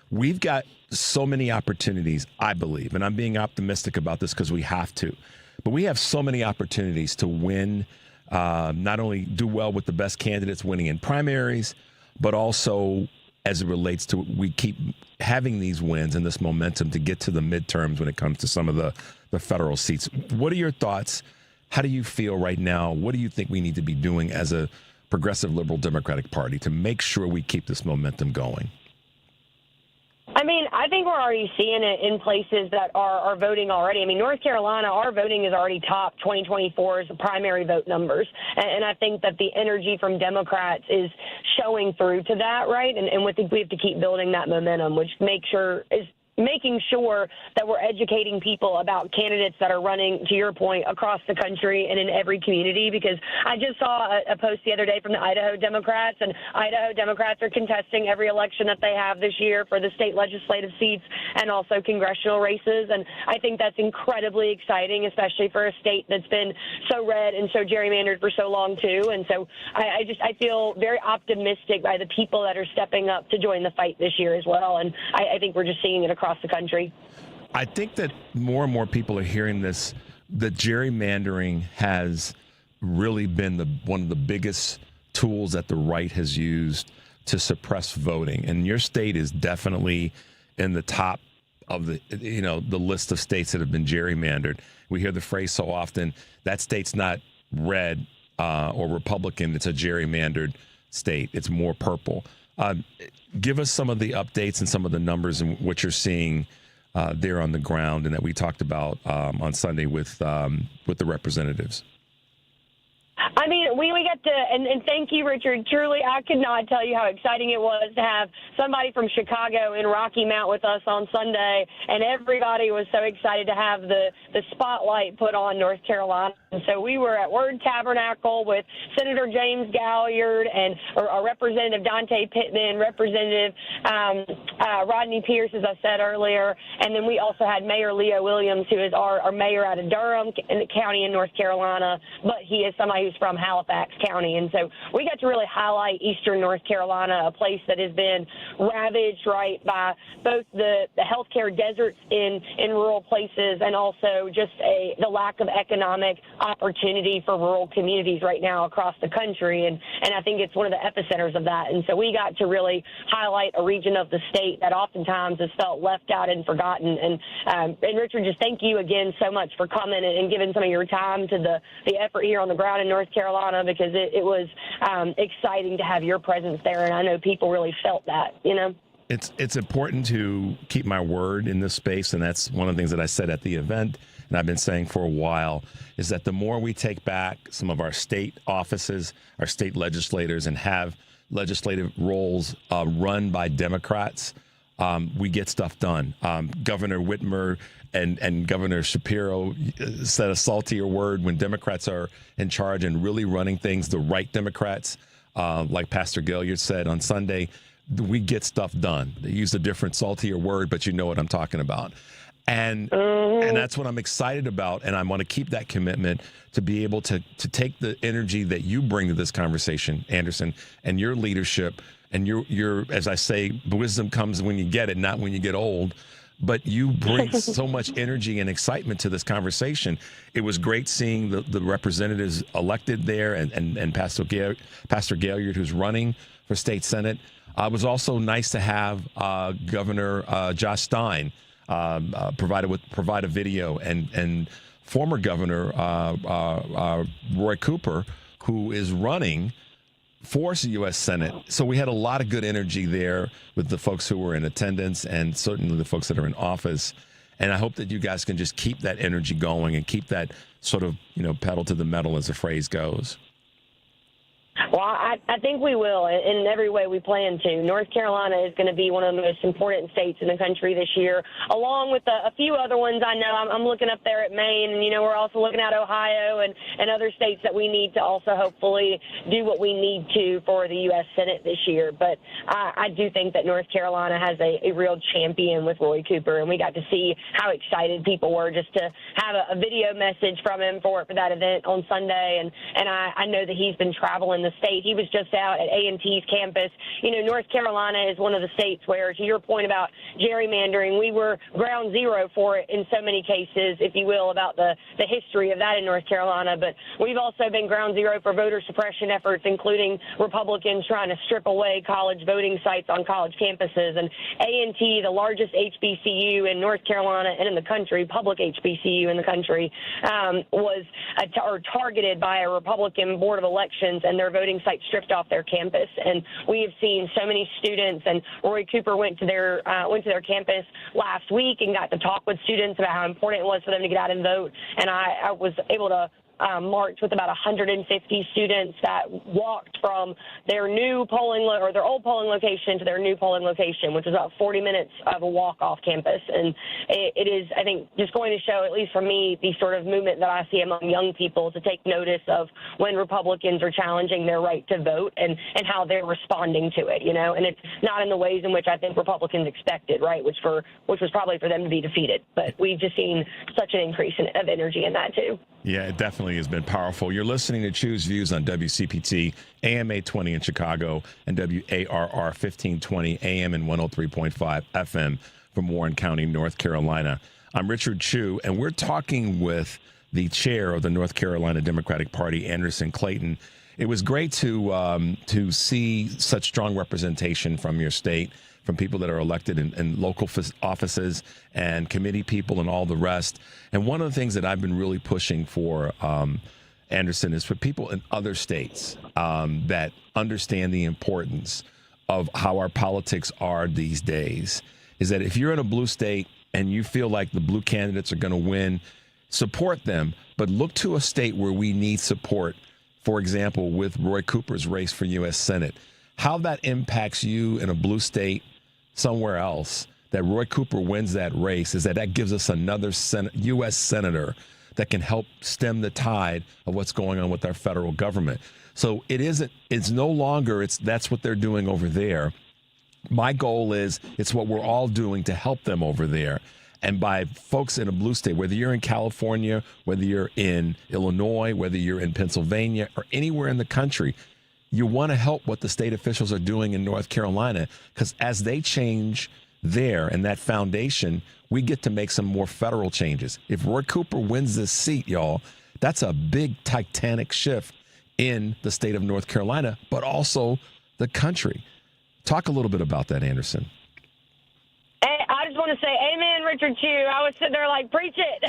We've got so many opportunities, I believe, and I'm being optimistic about this because we have to, but we have so many opportunities to win, not only do well with the best candidates winning in primaries, but also as it relates to we keep having these wins and this momentum to get to the midterms when it comes to some of the federal seats. What are your thoughts? How do you feel right now? What do you think we need to be doing as a progressive liberal Democratic Party to make sure we keep this momentum going? I mean, I think we're already seeing it in places that are voting already. I mean, North Carolina, our voting is already top 2024's primary vote numbers. And I think that the energy from Democrats is showing through to that, right? And we think we have to keep building that momentum, which making sure that we're educating people about candidates that are running, to your point, across the country and in every community. Because I just saw a post the other day from the Idaho Democrats, and Idaho Democrats are contesting every election that they have this year for the state legislative seats and also congressional races. And I think that's incredibly exciting, especially for a state that's been so red and so gerrymandered for so long, too. And so I feel very optimistic by the people that are stepping up to join the fight this year as well. And I think we're just seeing it across the country. I think that more and more people are hearing this, that gerrymandering has really been one of the biggest tools that the right has used to suppress voting. And your state is definitely in the top of the list of states that have been gerrymandered. We hear the phrase so often, that state's not red or Republican, it's a gerrymandered state. It's more purple. Give us some of the updates and some of the numbers and what you're seeing there on the ground and that we talked about on Sunday with the representatives. I mean, we got to, and thank you, Richard. Truly, I could not tell you how exciting it was to have somebody from Chicago in Rocky Mount with us on Sunday, and everybody was so excited to have the spotlight put on North Carolina. And so we were at Word Tabernacle with Senator James Galliard and Representative Dante Pittman, Representative Rodney Pierce, as I said earlier, and then we also had Mayor Leo Williams, who is our mayor out of Durham in the county in North Carolina, but he is somebody who's from Halifax County. And so we got to really highlight eastern North Carolina, a place that has been ravaged, right, by both the healthcare deserts in rural places and also just the lack of economic opportunity for rural communities right now across the country. And I think it's one of the epicenters of that. And so we got to really highlight a region of the state that oftentimes has felt left out and forgotten. And Richard, just thank you again so much for coming and giving some of your time to the effort here on the ground in North Carolina, because it was exciting to have your presence there, and I know people really felt that, It's important to keep my word in this space, and that's one of the things that I said at the event, and I've been saying for a while, is that the more we take back some of our state offices, our state legislators, and have legislative roles run by Democrats, we get stuff done. Governor Whitmer and Governor Shapiro said a saltier word when Democrats are in charge and really running things, the right Democrats, like Pastor Galliard said on Sunday, we get stuff done. They used a different, saltier word, but you know what I'm talking about. And that's what I'm excited about, and I want to keep that commitment to be able to take the energy that you bring to this conversation, Anderson, and your leadership, and your as I say, wisdom comes when you get it, not when you get old. But you bring so much energy and excitement to this conversation. It was great seeing the representatives elected there and Pastor Galliard, who's running for state senate. It was also nice to have Governor Josh Stein provide a video and former governor, Roy Cooper, who is running for U.S. Senate. So we had a lot of good energy there with the folks who were in attendance and certainly the folks that are in office. And I hope that you guys can just keep that energy going and keep that sort of, pedal to the metal, as the phrase goes. Well, I think we will in every way we plan to. North Carolina is going to be one of the most important states in the country this year, along with a few other ones I know. I'm looking up there at Maine, and, we're also looking at Ohio and other states that we need to also hopefully do what we need to for the U.S. Senate this year. But I do think that North Carolina has a real champion with Roy Cooper, and we got to see how excited people were just to have a video message from him for that event on Sunday. And I know that he's been traveling the state. He was just out at A&T's campus. North Carolina is one of the states where, to your point about gerrymandering, we were ground zero for it in so many cases, if you will, about the history of that in North Carolina. But we've also been ground zero for voter suppression efforts, including Republicans trying to strip away college voting sites on college campuses. And A&T, the largest HBCU in North Carolina and in the country, public HBCU in the country, was targeted by a Republican Board of Elections and their voting sites stripped off their campus. And we have seen so many students, and Roy Cooper went to their campus last week and got to talk with students about how important it was for them to get out and vote. And I was able to march with about 150 students that walked from their new their old polling location to their new polling location, which is about 40 minutes of a walk off campus. And it is, I think, just going to show, at least for me, the sort of movement that I see among young people to take notice of when Republicans are challenging their right to vote and how they're responding to it, and it's not in the ways in which I think Republicans expected, right, which was probably for them to be defeated. But we've just seen such an increase of energy in that too. Yeah, it definitely has been powerful. You're listening to Choose Views on WCPT, AM 820 in Chicago, and WARR 1520 AM and 103.5 FM from Warren County, North Carolina. I'm Richard Chu, and we're talking with the chair of the North Carolina Democratic Party, Anderson Clayton. It was great to see such strong representation from your state, from people that are elected in local offices and committee people and all the rest. And one of the things that I've been really pushing for, Anderson, is for people in other states that understand the importance of how our politics are these days, is that if you're in a blue state and you feel like the blue candidates are going to win, support them, but look to a state where we need support. For example, with Roy Cooper's race for U.S. Senate, how that impacts you in a blue state somewhere else, that Roy Cooper wins that race, is that gives us another U.S. senator that can help stem the tide of what's going on with our federal government. So it's no longer, that's what they're doing over there. My goal is it's what we're all doing to help them over there. And by folks in a blue state, whether you're in California, whether you're in Illinois, whether you're in Pennsylvania, or anywhere in the country, you want to help what the state officials are doing in North Carolina, because as they change there and that foundation, we get to make some more federal changes. If Roy Cooper wins this seat, y'all, that's a big titanic shift in the state of North Carolina, but also the country. Talk a little bit about that, Anderson. I just want to say amen, Richard Chu. I was sitting there like, preach it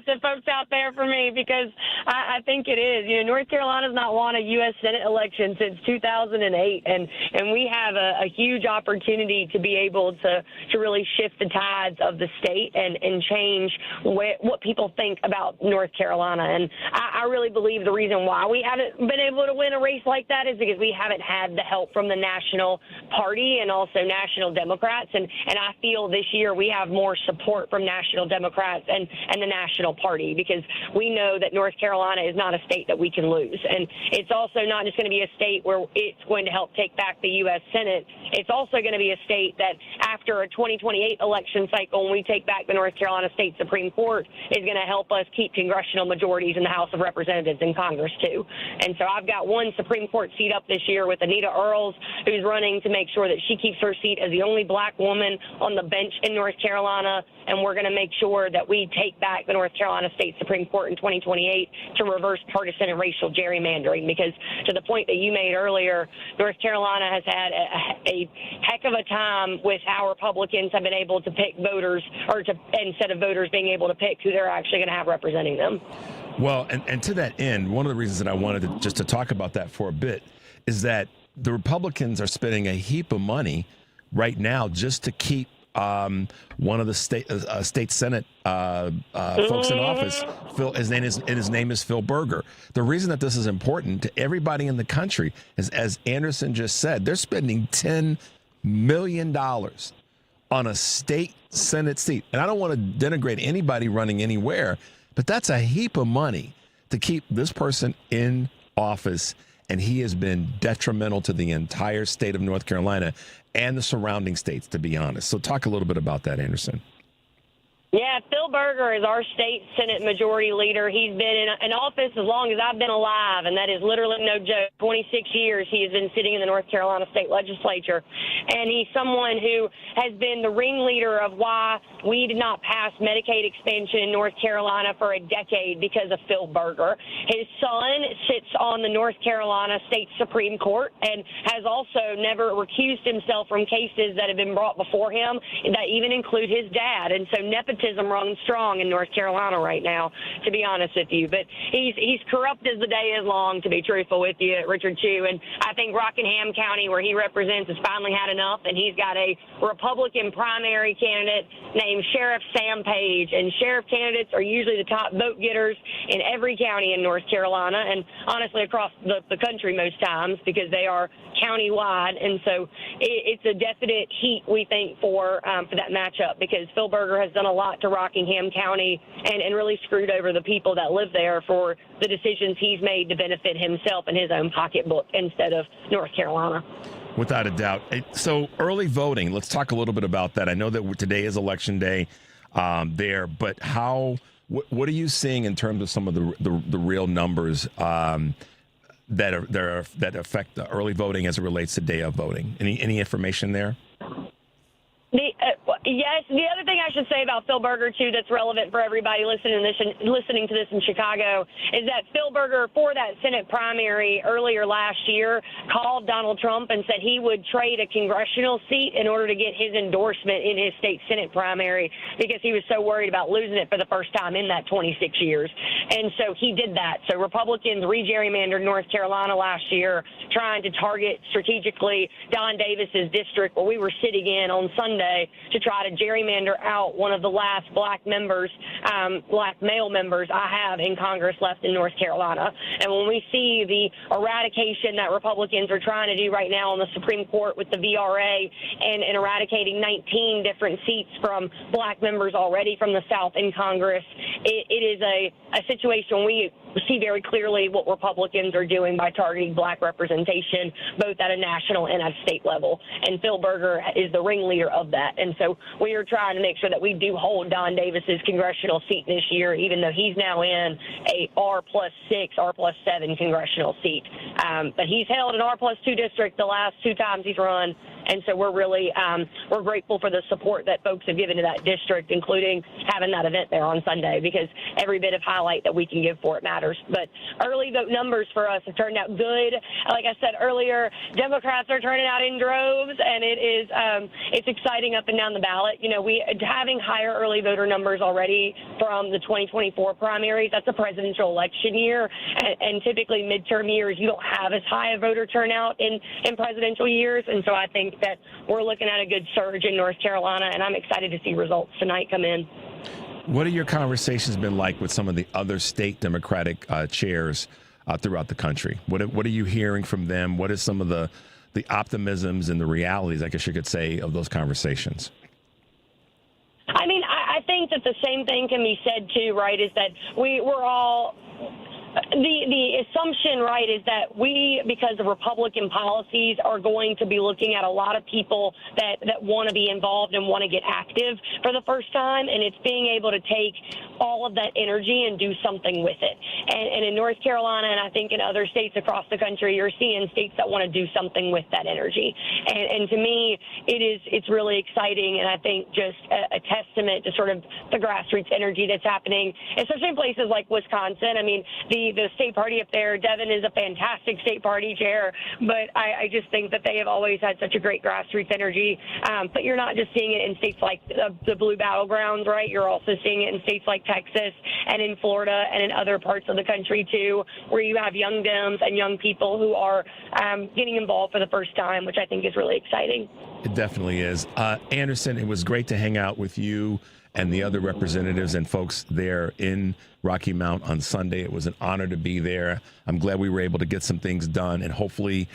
to folks out there for me, because I think it is. North Carolina's not won a U.S. Senate election since 2008, and we have a huge opportunity to be able to really shift the tides of the state and change what people think about North Carolina. And I really believe the reason why we haven't been able to win a race like that is because we haven't had the help from the national party and also national Democrats. And I feel this year we have more support from national Democrats and the national party, because we know that North Carolina is not a state that we can lose. And it's also not just going to be a state where it's going to help take back the U.S. Senate. It's also going to be a state that after a 2028 election cycle, when we take back the North Carolina State Supreme Court, is going to help us keep congressional majorities in the House of Representatives and Congress, too. And so I've got one Supreme Court seat up this year with Anita Earls, who's running to make sure that she keeps her seat as the only black woman on the bench in North North Carolina, and we're going to make sure that we take back the North Carolina State Supreme Court in 2028 to reverse partisan and racial gerrymandering. Because to the point that you made earlier, North Carolina has had a heck of a time with how Republicans have been able to pick voters, or instead of voters being able to pick who they're actually going to have representing them. Well, and to that end, one of the reasons that I wanted to just to talk about that for a bit is that the Republicans are spending a heap of money right now just to keep one of the state Senate folks in office. His name is Phil Berger. The reason that this is important to everybody in the country is, as Anderson just said, they're spending $10 million on a state Senate seat. And I don't want to denigrate anybody running anywhere, but that's a heap of money to keep this person in office, and he has been detrimental to the entire state of North Carolina and the surrounding states, to be honest. So talk a little bit about that, Anderson. Yeah, Phil Berger is our state Senate majority leader. He's been in office as long as I've been alive, and that is literally no joke. 26 years he has been sitting in the North Carolina State Legislature, and he's someone who has been the ringleader of why we did not pass Medicaid expansion in North Carolina for a decade, because of Phil Berger. His son sits on the North Carolina State Supreme Court and has also never recused himself from cases that have been brought before him that even include his dad. And so nepotism runs strong in North Carolina right now, to be honest with you. But he's corrupt as the day is long, to be truthful with you, Richard Chew. And I think Rockingham County, where he represents, has finally had enough, and he's got a Republican primary candidate named Sheriff Sam Page. And sheriff candidates are usually the top vote getters in every county in North Carolina, and honestly across the country most times, because they are county-wide. And so it's a definite heat, we think, for that matchup, because Phil Berger has done a lot to Rockingham County and really screwed over the people that live there for the decisions he's made to benefit himself and his own pocketbook instead of North Carolina. Without a doubt. So early voting, let's talk a little bit about that. I know that today is election day there, but what are you seeing in terms of some of the real numbers that affect the early voting as it relates to day of voting? Any information there? Yes. The other thing I should say about Phil Berger, too, that's relevant for everybody listening to this in Chicago, is that Phil Berger, for that Senate primary earlier last year, called Donald Trump and said he would trade a congressional seat in order to get his endorsement in his state Senate primary, because he was so worried about losing it for the first time in that 26 years. And so he did that. So Republicans re-gerrymandered North Carolina last year, trying to target strategically Don Davis's district, where we were sitting in on Sunday, to try to gerrymander out one of the last black male members I have in Congress left in North Carolina. And when we see the eradication that Republicans are trying to do right now on the Supreme Court with the VRA and eradicating 19 different seats from black members already from the South in Congress, it is a situation we see very clearly what Republicans are doing by targeting black representation, both at a national and at a state level. And Phil Berger is the ringleader of that. And so we are trying to make sure that we do hold Don Davis's congressional seat this year, even though he's now in a R+6, R+7 congressional seat. But he's held an R+2 district the last two times he's run. And so we're really we're grateful for the support that folks have given to that district, including having that event there on Sunday, because every bit of highlight that we can give for it matters. But early vote numbers for us have turned out good. Like I said earlier, Democrats are turning out in droves, and it's exciting up and down the ballot. You know, we having higher early voter numbers already from the 2024 primaries. That's a presidential election year, and typically midterm years, you don't have as high a voter turnout in presidential years. And so I think that we're looking at a good surge in North Carolina, and I'm excited to see results tonight come in. What have your conversations been like with some of the other state Democratic chairs throughout the country? What are you hearing from them? What is some of the optimisms and the realities, I guess you could say, of those conversations? I mean, I think that the same thing can be said, too, right, is that we're all – the assumption, right, is that we, because of Republican policies, are going to be looking at a lot of people that want to be involved and want to get active for the first time, and it's being able to take all of that energy and do something with it. And in North Carolina, and I think in other states across the country, you're seeing states that want to do something with that energy. And to me, it's really exciting, and I think just a testament to sort of the grassroots energy that's happening, especially in places like Wisconsin. I mean, the state party up there, Devin is a fantastic state party chair, but I just think that they have always had such a great grassroots energy. But you're not just seeing it in states like the blue battlegrounds, right? You're also seeing it in states like Texas and in Florida and in other parts of the country, too, where you have young Dems and young people who are getting involved for the first time, which I think is really exciting. It definitely is. Anderson, it was great to hang out with you and the other representatives and folks there in Rocky Mount on Sunday. It was an honor to be there. I'm glad we were able to get some things done, and hopefully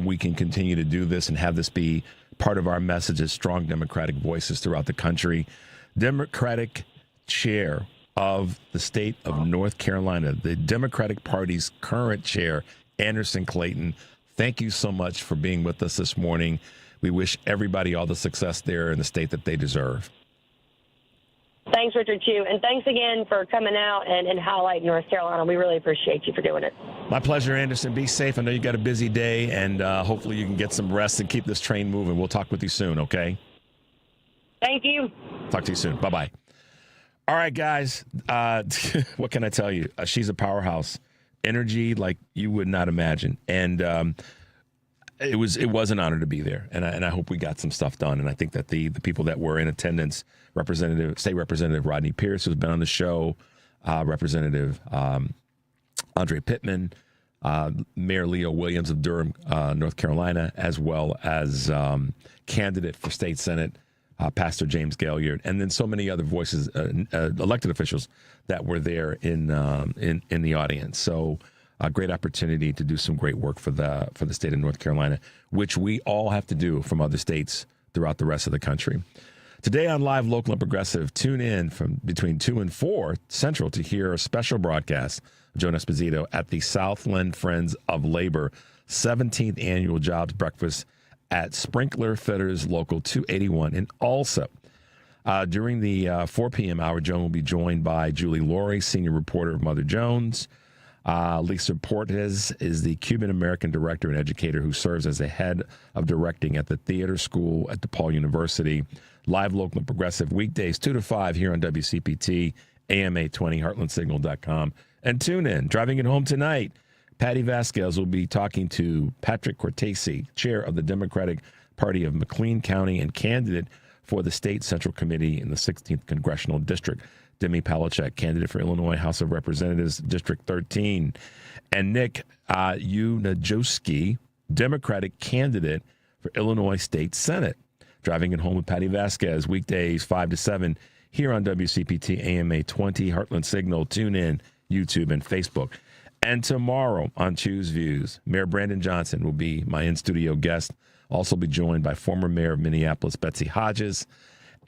we can continue to do this and have this be part of our message as strong Democratic voices throughout the country. Democratic chair of the state of North Carolina, the Democratic Party's current chair, Anderson Clayton, thank you so much for being with us this morning. We wish everybody all the success there in the state that they deserve. Thanks, Richard, too. And thanks again for coming out and highlighting North Carolina. We really appreciate you for doing it. My pleasure, Anderson. Be safe. I know you got a busy day, and hopefully you can get some rest and keep this train moving. We'll talk with you soon, okay? Thank you. Talk to you soon. Bye-bye. All right, guys. What can I tell you? She's a powerhouse. Energy like you would not imagine. And it was an honor to be there, and I hope we got some stuff done. And I think that the people that were in attendance, State Representative Rodney Pierce, who's been on the show, Representative Andre Pittman, Mayor Leo Williams of Durham, North Carolina, as well as candidate for state senate, Pastor James Gaillard, and then so many other voices, elected officials that were there in the audience. So a great opportunity to do some great work for the state of North Carolina, which we all have to do from other states throughout the rest of the country. Today on Live, Local, and Progressive, tune in from between 2 and 4 Central to hear a special broadcast of Joan Esposito at the Southland Friends of Labor 17th Annual Jobs Breakfast at Sprinkler Fitters Local 281 in Alsip. During the 4 p.m. hour, Joan will be joined by Julie Laurie, senior reporter of Mother Jones. Lisa Portes is the Cuban-American director and educator who serves as the head of directing at the theater school at DePaul University. Live, Local, and Progressive, weekdays 2 to 5 here on WCPT, AM 820, heartlandsignal.com. And tune in. Driving it home tonight, Patty Vasquez will be talking to Patrick Cortese, chair of the Democratic Party of McLean County and candidate for the State Central Committee in the 16th Congressional District. Demi Palachek, candidate for Illinois House of Representatives, District 13. And Nick Unajowski, Democratic candidate for Illinois State Senate. Driving it home with Patty Vasquez, weekdays 5 to 7 here on WCPT AM 820, Heartland Signal, TuneIn, YouTube, and Facebook. And tomorrow on Choose Views, Mayor Brandon Johnson will be my in-studio guest. Also be joined by former Mayor of Minneapolis, Betsy Hodges,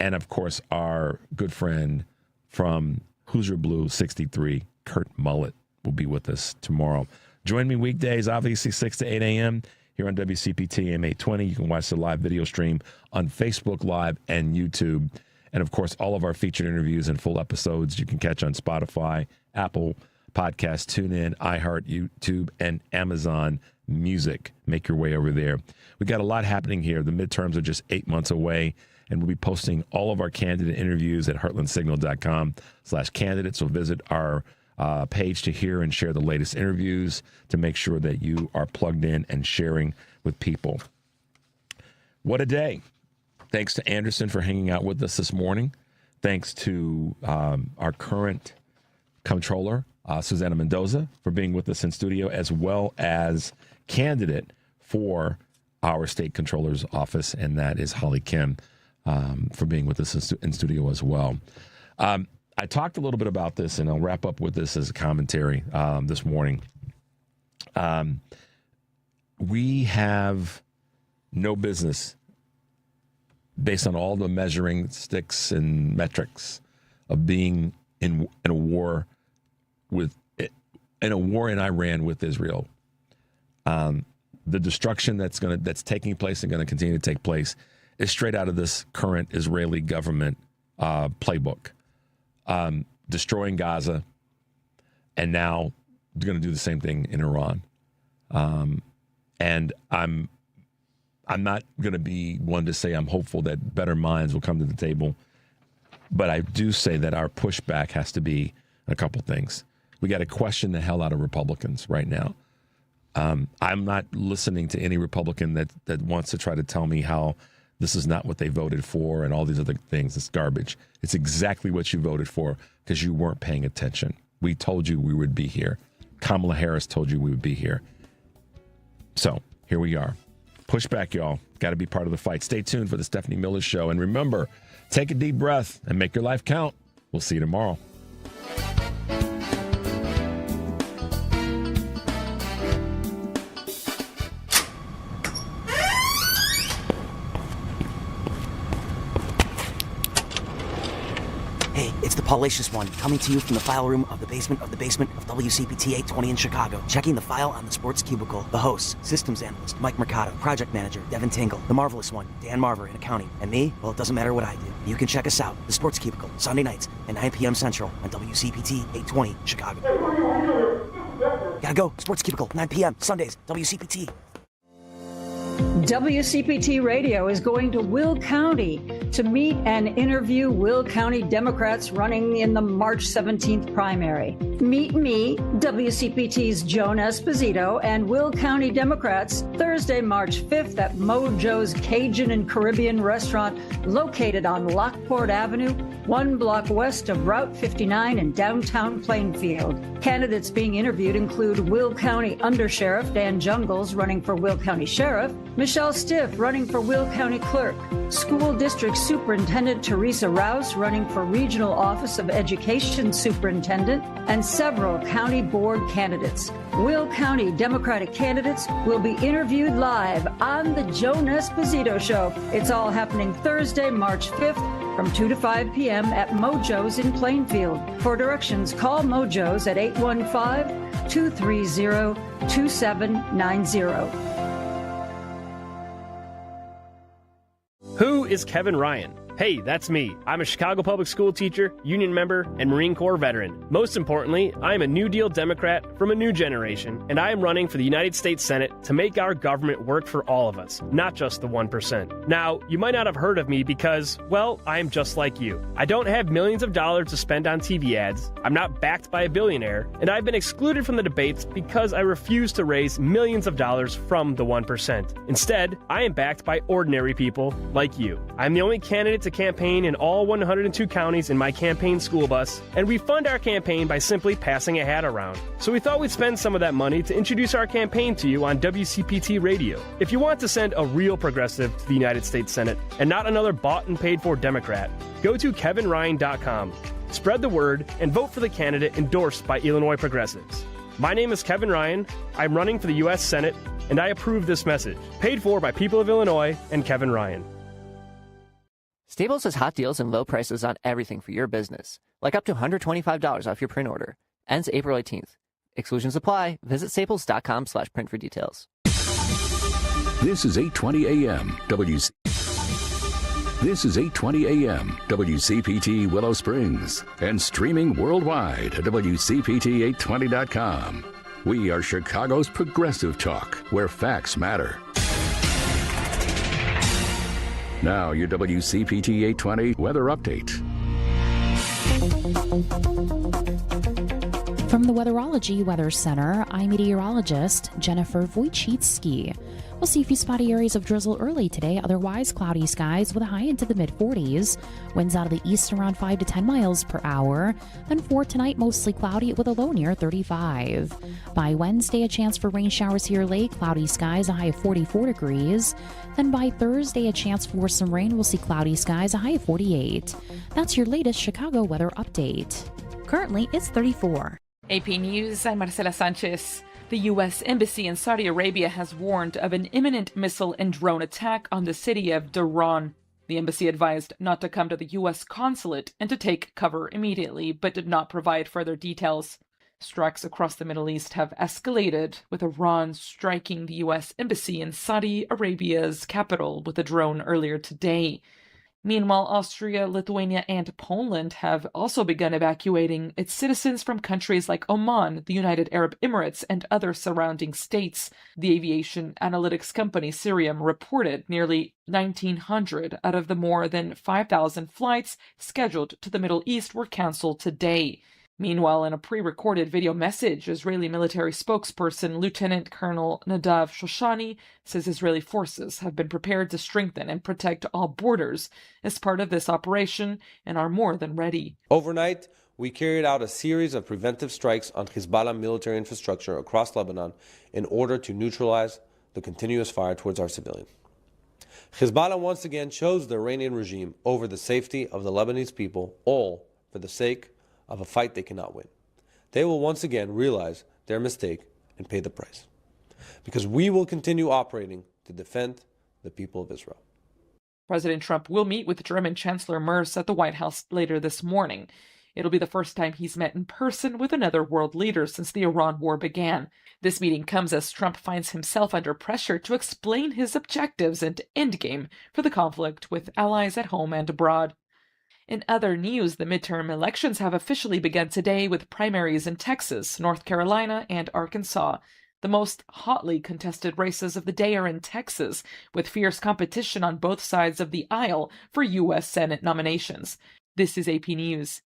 and, of course, our good friend from Hoosier Blue 63, Kurt Mullett, will be with us tomorrow. Join me weekdays, obviously 6 to 8 a.m. here on WCPT AM 820. You can watch the live video stream on Facebook Live and YouTube. And, of course, all of our featured interviews and full episodes you can catch on Spotify, Apple Podcasts, TuneIn, iHeart, YouTube, and Amazon Music. Make your way over there. We got a lot happening here. The midterms are just 8 months away, and we'll be posting all of our candidate interviews at heartlandsignal.com/candidates. So visit our page to hear and share the latest interviews to make sure that you are plugged in and sharing with people. What a day. Thanks to Anderson for hanging out with us this morning. Thanks to our current comptroller, Susana Mendoza, for being with us in studio, as well as candidate for our state comptroller's office, and that is Holly Kim, for being with us in studio as well. I talked a little bit about this, and I'll wrap up with this as a commentary this morning. We have no business, based on all the measuring sticks and metrics, of being in a war in Iran with Israel. The destruction that's taking place and going to continue to take place is straight out of this current Israeli government playbook. Destroying Gaza, And now they're going to do the same thing in Iran. And I'm not going to be one to say I'm hopeful that better minds will come to the table. But I do say that our pushback has to be a couple things. We got to question the hell out of Republicans right now. I'm not listening to any Republican that wants to try to tell me how this is not what they voted for and all these other things. It's garbage. It's exactly what you voted for because you weren't paying attention. We told you we would be here. Kamala Harris told you we would be here. So here we are. Push back, y'all. Got to be part of the fight. Stay tuned for the Stephanie Miller Show. And remember, take a deep breath and make your life count. We'll see you tomorrow. Hey, it's the Paulacious One, coming to you from the file room of the basement of WCPT 820 in Chicago. Checking the file on the sports cubicle. The hosts, systems analyst Mike Mercado, project manager Devin Tingle, the marvelous one, Dan Marver in accounting, and me, well, it doesn't matter what I do. You can check us out, the sports cubicle, Sunday nights at 9 p.m. Central on WCPT 820 Chicago. Gotta go, sports cubicle, 9 p.m. Sundays, WCPT. WCPT Radio is going to Will County to meet and interview Will County Democrats running in the March 17th primary. Meet me, WCPT's Joan Esposito, and Will County Democrats Thursday, March 5th at Mojo's Cajun and Caribbean restaurant located on Lockport Avenue, 1 block west of Route 59 in downtown Plainfield. Candidates being interviewed include Will County Undersheriff Dan Jungles running for Will County Sheriff, Michelle Stiff running for Will County Clerk, School District Superintendent Teresa Rouse running for Regional Office of Education Superintendent, and several county board candidates. Will County Democratic candidates will be interviewed live on the Joan Esposito Show. It's all happening Thursday, March 5th from 2 to 5 p.m. at Mojo's in Plainfield. For directions, call Mojo's at 815-230-2790. Who is Kevin Ryan? Hey, that's me. I'm a Chicago public school teacher, union member, and Marine Corps veteran. Most importantly, I am a New Deal Democrat from a new generation, and I am running for the United States Senate to make our government work for all of us, not just the 1%. Now, you might not have heard of me because, well, I am just like you. I don't have millions of dollars to spend on TV ads, I'm not backed by a billionaire, and I've been excluded from the debates because I refuse to raise millions of dollars from the 1%. Instead, I am backed by ordinary people like you. I'm the only candidate to campaign in all 102 counties in my campaign school bus, and we fund our campaign by simply passing a hat around. So we thought we'd spend some of that money to introduce our campaign to you on WCPT Radio. If you want to send a real progressive to the United States Senate and not another bought and paid for Democrat, go to kevinryan.com, spread the word, and vote for the candidate endorsed by Illinois progressives. My name is Kevin Ryan, I'm running for the U.S. Senate, and I approve this message. Paid for by people of Illinois and Kevin Ryan. Staples has hot deals and low prices on everything for your business, like up to $125 off your print order. Ends April 18th. Exclusions apply. Visit staples.com/print for details. This is 820 AM This is 820 AM WCPT Willow Springs and streaming worldwide at WCPT820.com. We are Chicago's progressive talk, where facts matter. Now, your WCPT 820 weather update. From the Weatherology Weather Center, I'm meteorologist Jennifer Wojcicki. We'll see a few spotty areas of drizzle early today, otherwise cloudy skies with a high into the mid-40s. Winds out of the east around 5 to 10 miles per hour. Then for tonight, mostly cloudy with a low near 35. By Wednesday, a chance for rain showers here late, cloudy skies, a high of 44 degrees. Then by Thursday, a chance for some rain. We'll see cloudy skies, a high of 48. That's your latest Chicago weather update. Currently, it's 34. AP News, I'm Marcela Sanchez. The U.S. Embassy in Saudi Arabia has warned of an imminent missile and drone attack on the city of Dhahran. The embassy advised not to come to the U.S. consulate and to take cover immediately, but did not provide further details. Strikes across the Middle East have escalated, with Iran striking the U.S. Embassy in Saudi Arabia's capital with a drone earlier today. Meanwhile, Austria, Lithuania, and Poland have also begun evacuating its citizens from countries like Oman, the United Arab Emirates, and other surrounding states. The aviation analytics company Cirium reported nearly 1,900 out of the more than 5,000 flights scheduled to the Middle East were canceled today. Meanwhile, in a pre-recorded video message, Israeli military spokesperson Lieutenant Colonel Nadav Shoshani says Israeli forces have been prepared to strengthen and protect all borders as part of this operation and are more than ready. Overnight, we carried out a series of preventive strikes on Hezbollah military infrastructure across Lebanon in order to neutralize the continuous fire towards our civilians. Hezbollah once again chose the Iranian regime over the safety of the Lebanese people, all for the sake of a fight they cannot win. They will once again realize their mistake and pay the price. Because we will continue operating to defend the people of Israel. President Trump will meet with German Chancellor Merz at the White House later this morning. It'll be the first time he's met in person with another world leader since the Iran war began. This meeting comes as Trump finds himself under pressure to explain his objectives and endgame for the conflict with allies at home and abroad. In other news, the midterm elections have officially begun today with primaries in Texas, North Carolina, and Arkansas. The most hotly contested races of the day are in Texas, with fierce competition on both sides of the aisle for U.S. Senate nominations. This is AP News.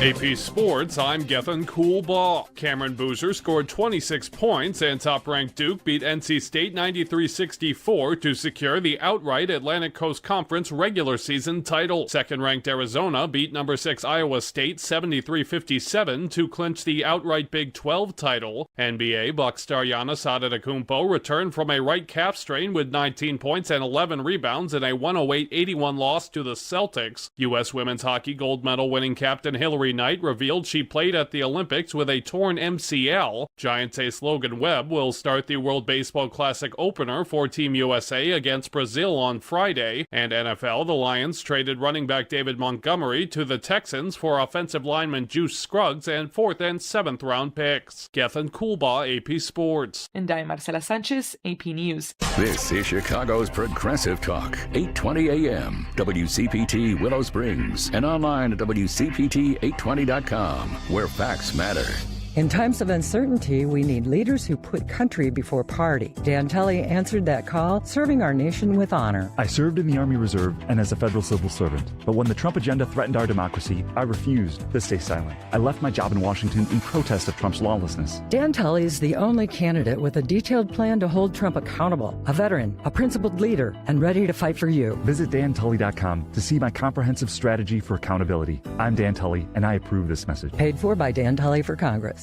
AP Sports, I'm Gethin Coolbaugh. Cameron Boozer scored 26 points, and top-ranked Duke beat NC State 93-64 to secure the outright Atlantic Coast Conference regular season title. Second-ranked Arizona beat number 6 Iowa State 73-57 to clinch the outright Big 12 title. NBA Bucks star Giannis Antetokounmpo returned from a right calf strain with 19 points and 11 rebounds in a 108-81 loss to the Celtics. U.S. women's hockey gold medal winning captain Hillary Knight revealed she played at the Olympics with a torn MCL. Giants ace Logan Webb will start the World Baseball Classic opener for Team USA against Brazil on Friday. And NFL, the Lions traded running back David Montgomery to the Texans for offensive lineman Juice Scruggs and 4th and 7th round picks. Gethin Coolbaugh, AP Sports. And I'm Marcela Sanchez, AP News. This is Chicago's Progressive Talk, 820 AM, WCPT Willow Springs, and online at WCPT820.com, where facts matter. In times of uncertainty, we need leaders who put country before party. Dan Tully answered that call, serving our nation with honor. I served in the Army Reserve and as a federal civil servant. But when the Trump agenda threatened our democracy, I refused to stay silent. I left my job in Washington in protest of Trump's lawlessness. Dan Tully is the only candidate with a detailed plan to hold Trump accountable, a veteran, a principled leader, and ready to fight for you. Visit DanTully.com to see my comprehensive strategy for accountability. I'm Dan Tully, and I approve this message. Paid for by Dan Tully for Congress.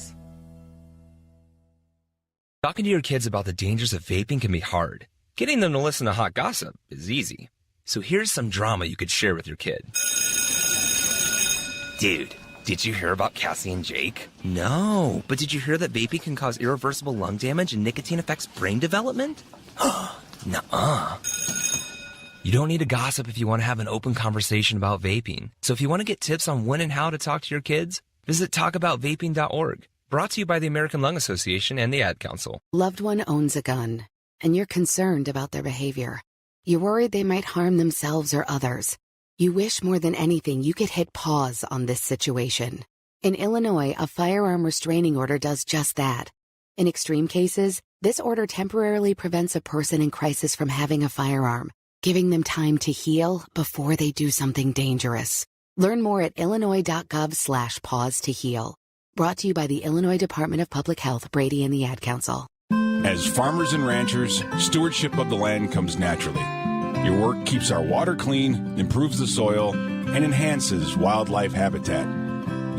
Talking to your kids about the dangers of vaping can be hard. Getting them to listen to hot gossip is easy. So here's some drama you could share with your kid. Dude, did you hear about Cassie and Jake? No, but did you hear that vaping can cause irreversible lung damage and nicotine affects brain development? Nuh-uh. You don't need to gossip if you want to have an open conversation about vaping. So if you want to get tips on when and how to talk to your kids, visit talkaboutvaping.org. Brought to you by the American Lung Association and the Ad Council. Loved one owns a gun, and you're concerned about their behavior. You're worried they might harm themselves or others. You wish more than anything you could hit pause on this situation. In Illinois, a firearm restraining order does just that. In extreme cases, this order temporarily prevents a person in crisis from having a firearm, giving them time to heal before they do something dangerous. Learn more at illinois.gov/pause to heal. Brought to you by the Illinois Department of Public Health, Brady, and the Ad Council. As farmers and ranchers, stewardship of the land comes naturally. Your work keeps our water clean, improves the soil, and enhances wildlife habitat.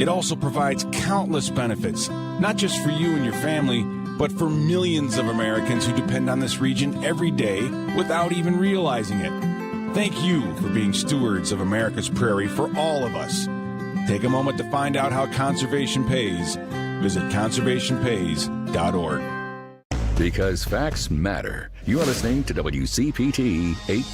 It also provides countless benefits, not just for you and your family, but for millions of Americans who depend on this region every day without even realizing it. Thank you for being stewards of America's prairie for all of us. Take a moment to find out how conservation pays. Visit conservationpays.org. Because facts matter. You are listening to WCPT 820.